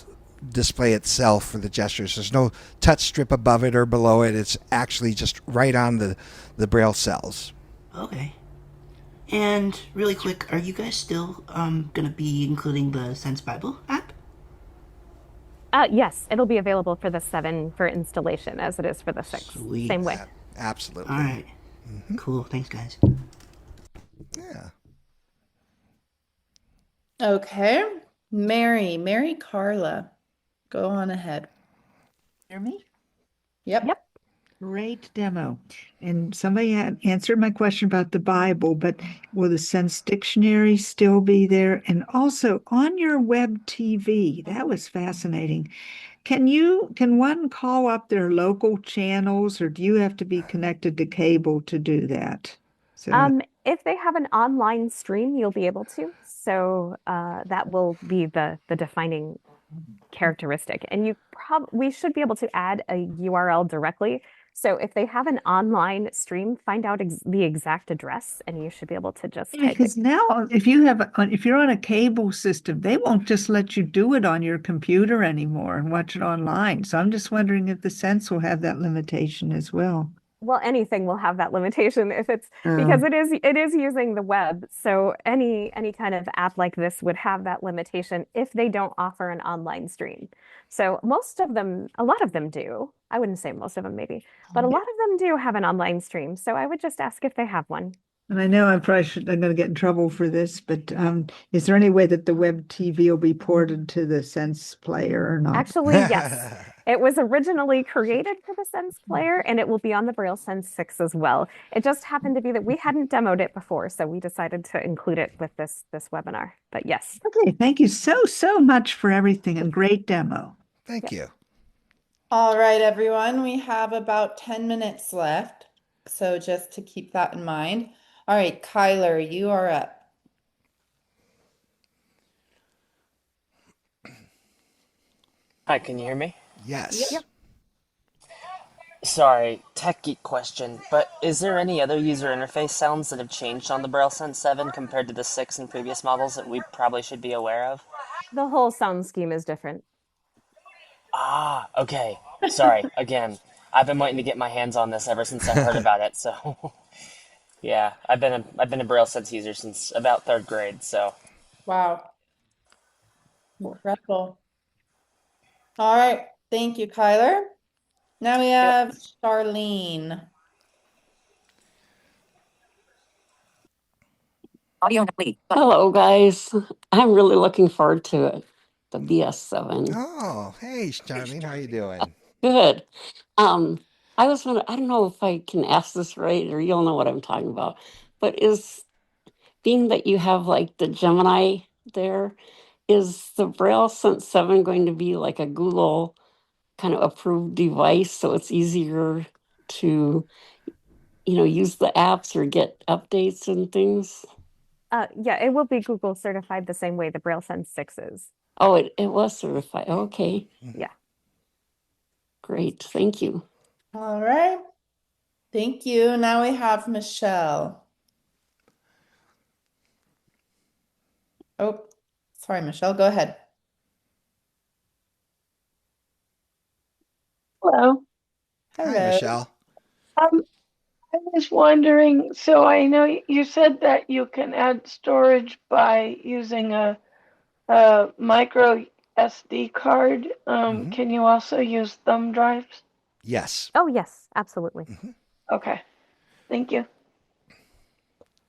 display itself for the gestures. There's no touch strip above it or below it. It's actually just right on the Braille cells. Okay. And really quick, are you guys still gonna be including the Sense Bible app? Yes, it'll be available for the 7 for installation as it is for the 6. Sweet. Same way. Absolutely. All right. Cool. Thanks, guys. Yeah. Okay, Mary Carla, go on ahead. Hear me? Yep. Great demo. And somebody had answered my question about the Bible, but will the Sense Dictionary still be there? And also on your web TV, that was fascinating. Can one call up their local channels, or do you have to be connected to cable to do that? So If they have an online stream, you'll be able to. So that will be the defining characteristic. And we should be able to add a URL directly. So if they have an online stream, find out the exact address, and you should be able to just type because it. now if you're on a cable system, they won't just let you do it on your computer anymore and watch it online. So I'm just wondering if the Sense will have that limitation as well. Well, anything will have that limitation if it's because it is using the web. So any kind of app like this would have that limitation if they don't offer an online stream. So a lot of them do. I wouldn't say most of them maybe, but a lot of them do have an online stream. So I would just ask if they have one. And I know I'm going to get in trouble for this, but is there any way that the web TV will be ported to the Sense player or not? Actually, yes. It was originally created for the Sense player, and it will be on the BrailleSense 6 as well. It just happened to be that we hadn't demoed it before, so we decided to include it with this webinar. But yes. Okay, thank you so much for everything, and great demo. Thank you. All right, everyone, we have about 10 minutes left. So just to keep that in mind. All right, Kyler, you are up. Hi, can you hear me? Yes. Yep. Sorry, tech geek question, but is there any other user interface sounds that have changed on the BrailleSense 7 compared to the 6 and previous models that we probably should be aware of? The whole sound scheme is different. Ah, okay. Sorry, again, I've been waiting to get my hands on this ever since I heard about it, so yeah, I've been a BrailleSense user since about 3rd grade, so. Wow. Incredible. All right, thank you, Kyler. Now we have Charlene. Audio complete. Hello, guys. I'm really looking forward to it. The BS7. Oh, hey, Charlene, how you doing? Good. I was wondering, I don't know if I can ask this right or you'll know what I'm talking about, but is being that you have like the Gemini there, is the BrailleSense 7 going to be like a Google kind of approved device so it's easier to, use the apps or get updates and things? Yeah, it will be Google certified the same way the BrailleSense 6 is. Oh, it was certified. Okay. Yeah. Great. Thank you. All right. Thank you. Now we have Michelle. Oh, sorry, Michelle. Go ahead. Hello. Hi, Michelle. I was wondering, so I know you said that you can add storage by using a micro SD card. Can you also use thumb drives? Yes. Oh, yes, absolutely. Okay. Thank you.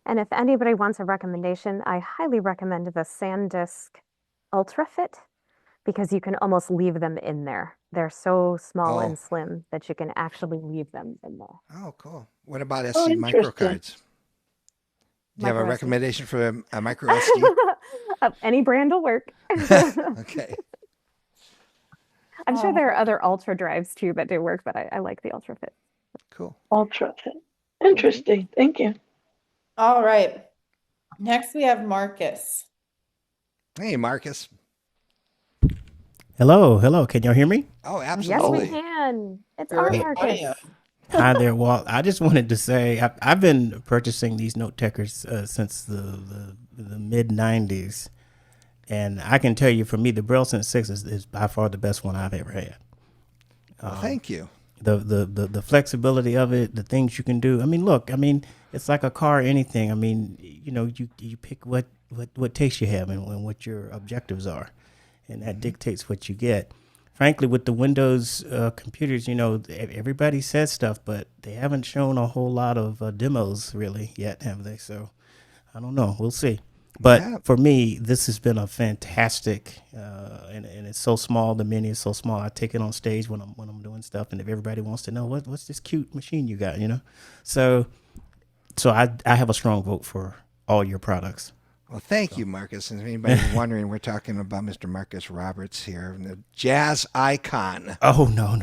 And if anybody wants a recommendation, I highly recommend the SanDisk UltraFit because you can almost leave them in there. They're so small and slim that you can actually leave them in there. Oh, cool. What about Oh, SD micro cards? Do you have a Micro SD. recommendation for a micro SD? Any brand will work. Okay. I'm sure there are other Ultra drives too that do work, but I like the UltraFit. Cool. UltraFit. Interesting. Thank you. All right. Next, we have Marcus. Hey, Marcus. Hello. Can y'all hear me? Oh, Yes, absolutely. we can. It's our Marcus. Hi there. Well, I just wanted to say I've been purchasing these note takers since the mid '90s, and I can tell you, for me, the BrailleSense 6 is by far the best one I've ever had. Well, thank you. The flexibility of it, the things you can do. I mean, look, it's like a car or anything. I mean, you pick what taste you have and what your objectives are, and that dictates what you get. Frankly, with the Windows computers, everybody says stuff, but they haven't shown a whole lot of demos really yet, have they? So I don't know. We'll see. But for me, this has been a fantastic, and it's so small. The mini is so small. I take it on stage when I'm doing stuff, and if everybody wants to know what's this cute machine you got, so I have a strong vote for all your products. Well, thank you, Marcus. And if anybody's wondering, we're talking about Mr. Marcus Roberts here, the jazz icon. Oh, no.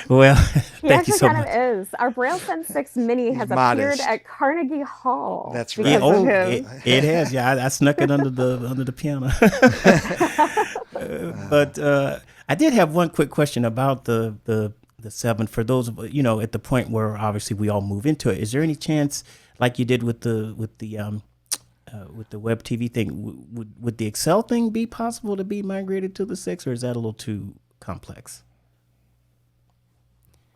Well, He thank you actually so kind much. of is. Our BrailleSense 6 Mini has modest. appeared at Carnegie Hall. That's because right. of him. It has. Yeah, I snuck it under the piano. But I did have one quick question about the 7 for those of at the point where obviously we all move into it. Is there any chance, like you did with the web TV thing, would the Excel thing be possible to be migrated to the 6, or is that a little too complex?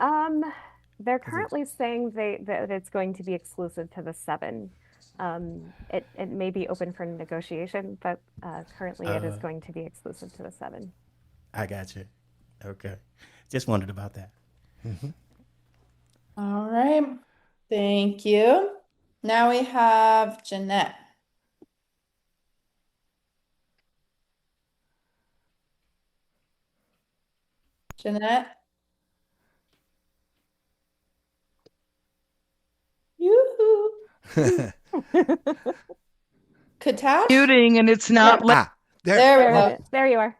They're currently saying that it's going to be exclusive to the 7. It may be open for negotiation, but currently it is going to be exclusive to the 7. I got you. Okay. Just wondered about that. All right. Thank you. Now we have Jeanette. Jeanette? Yoo-hoo. Katash? Muting and it's not. There we go. There you are.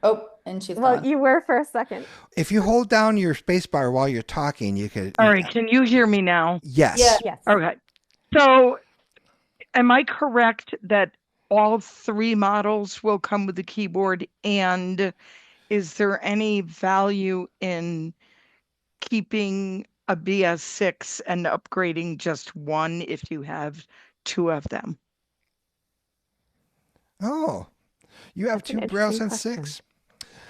Oh, and she's Well, gone. you were for a second. If you hold down your space bar while you're talking, you could. All right. Can you hear me now? Yes. Yes. Okay. So, am I correct that all 3 models will come with the keyboard? And is there any value in keeping a BS6 and upgrading just one if you have 2 of them? Oh, you have That's 2 an interesting BrailleSense 6?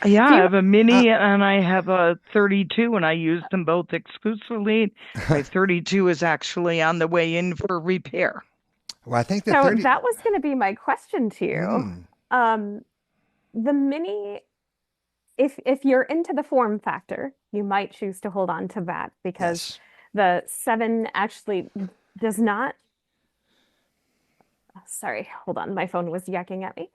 Yeah, I have a mini and I have a 32, and I use them both exclusively. My 32 is actually on the way in for repair. Well, I think the So 30. that was going to be my question to you. The Mini, if you're into the form factor, you might choose to hold on to that because the 7 actually does not sorry, hold on, my phone was yakking at me.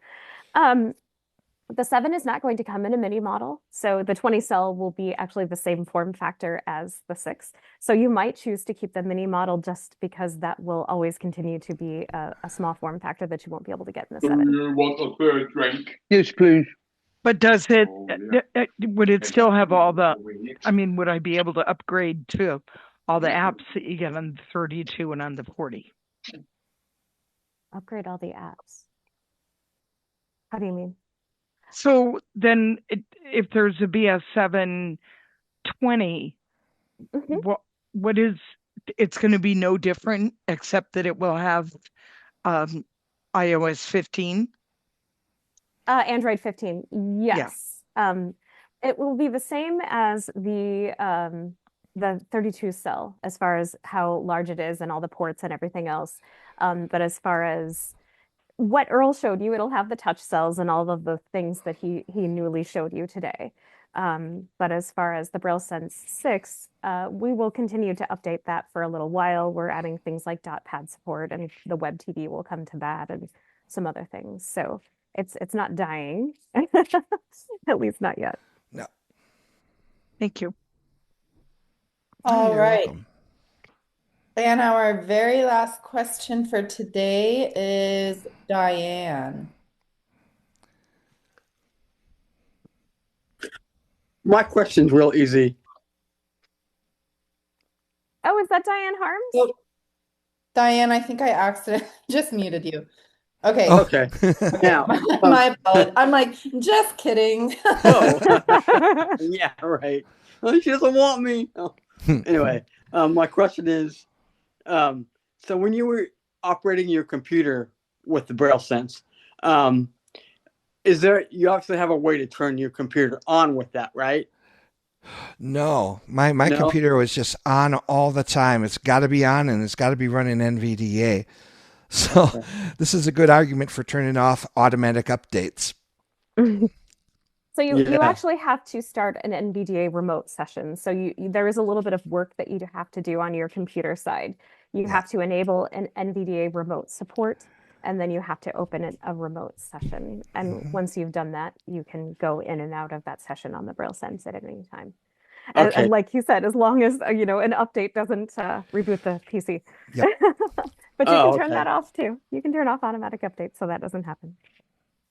The 7 is not going to come in a mini model, so the 20 cell will be actually the same form factor as the 6. So you might choose to keep the mini model just because that will always continue to be a small form factor that you won't be able to get in the 7. Do you want a third drink? Yes, please. But does it, would it still have all the, I mean, would I be able to upgrade to all the apps that you get on the 32 and on the 40? Upgrade all the apps. How do you mean? So then if there's a BS7 20, what is, it's going to be no different except that it will have iOS 15? Android 15, yes. It will be the same as the 32 cell as far as how large it is and all the ports and everything else. But as far as what Earl showed you, it'll have the touch cells and all of the things that he newly showed you today. But as far as the BrailleSense 6, we will continue to update that for a little while. We're adding things like .pad support, and the web TV will come to that and some other things. So it's not dying, at least not yet. No. Thank you. All You're right. welcome. And our very last question for today is Diane. My question's real easy. Oh, is that Diane Harms? Oh, Diane, I think I accidentally just muted you. Okay. Oh. Okay. Now, my apologies. I'm like, just kidding. yeah, right. She doesn't want me. Oh. Anyway, my question is, so when you were operating your computer with the BrailleSense, you obviously have a way to turn your computer on with that, right? No, my computer was just on all the time. It's got to be on, and it's got to be running NVDA. So this is a good argument for turning off automatic updates. So you actually have to start an NVDA remote session. So there is a little bit of work that you have to do on your computer side. You have to enable an NVDA remote support, and then you have to open a remote session. And once you've done that, you can go in and out of that session on the BrailleSense at any time. And like you said, as long as an update doesn't reboot the PC. Yep. But you can turn that off too. You can turn off automatic updates so that doesn't happen.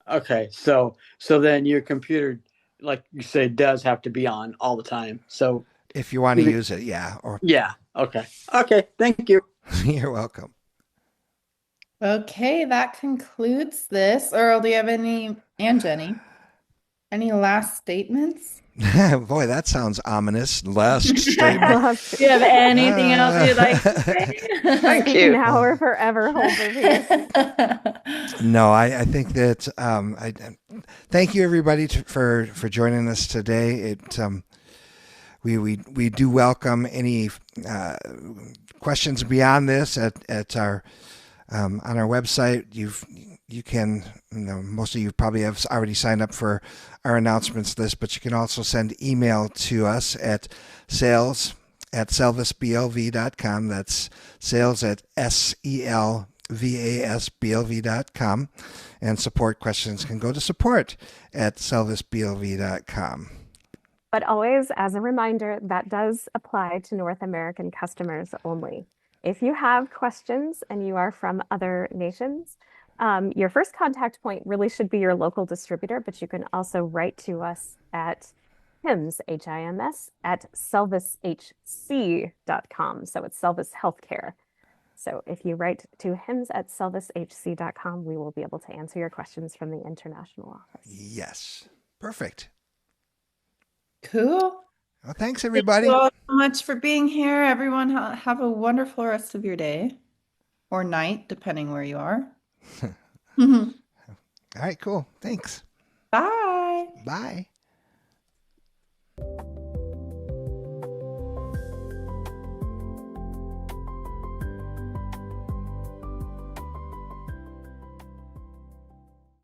Okay, so then your computer, like you say, does have to be on all the time. So if you want to use it, yeah. Yeah. Okay. Okay. Thank you. You're welcome. Okay, that concludes this. Earl, do you have and Jenny, any last statements? Boy, that sounds ominous. Last statement. Do you have anything else you'd like to say? Thank you. Now or forever, hold their peace. No, I think that thank you everybody for joining us today. We do welcome any questions beyond this at our on our website. You can, most of you probably have already signed up for our announcements list, but you can also send email to us at sales@selvisblv.com. That's sales@selvasblv.com. And support questions can go to support@selvisblv.com. But always, as a reminder, that does apply to North American customers only. If you have questions and you are from other nations, your first contact point really should be your local distributor, but you can also write to us at HIMS, H-I-M-S, @selvishc.com. So it's Selvis Healthcare. So if you write to HIMS@selvishc.com, we will be able to answer your questions from the international office. Yes. Perfect. Cool. Well, thanks, everybody. Thank you all so much for being here. Everyone, have a wonderful rest of your day or night, depending where you are. All right, cool. Thanks. Bye. Bye.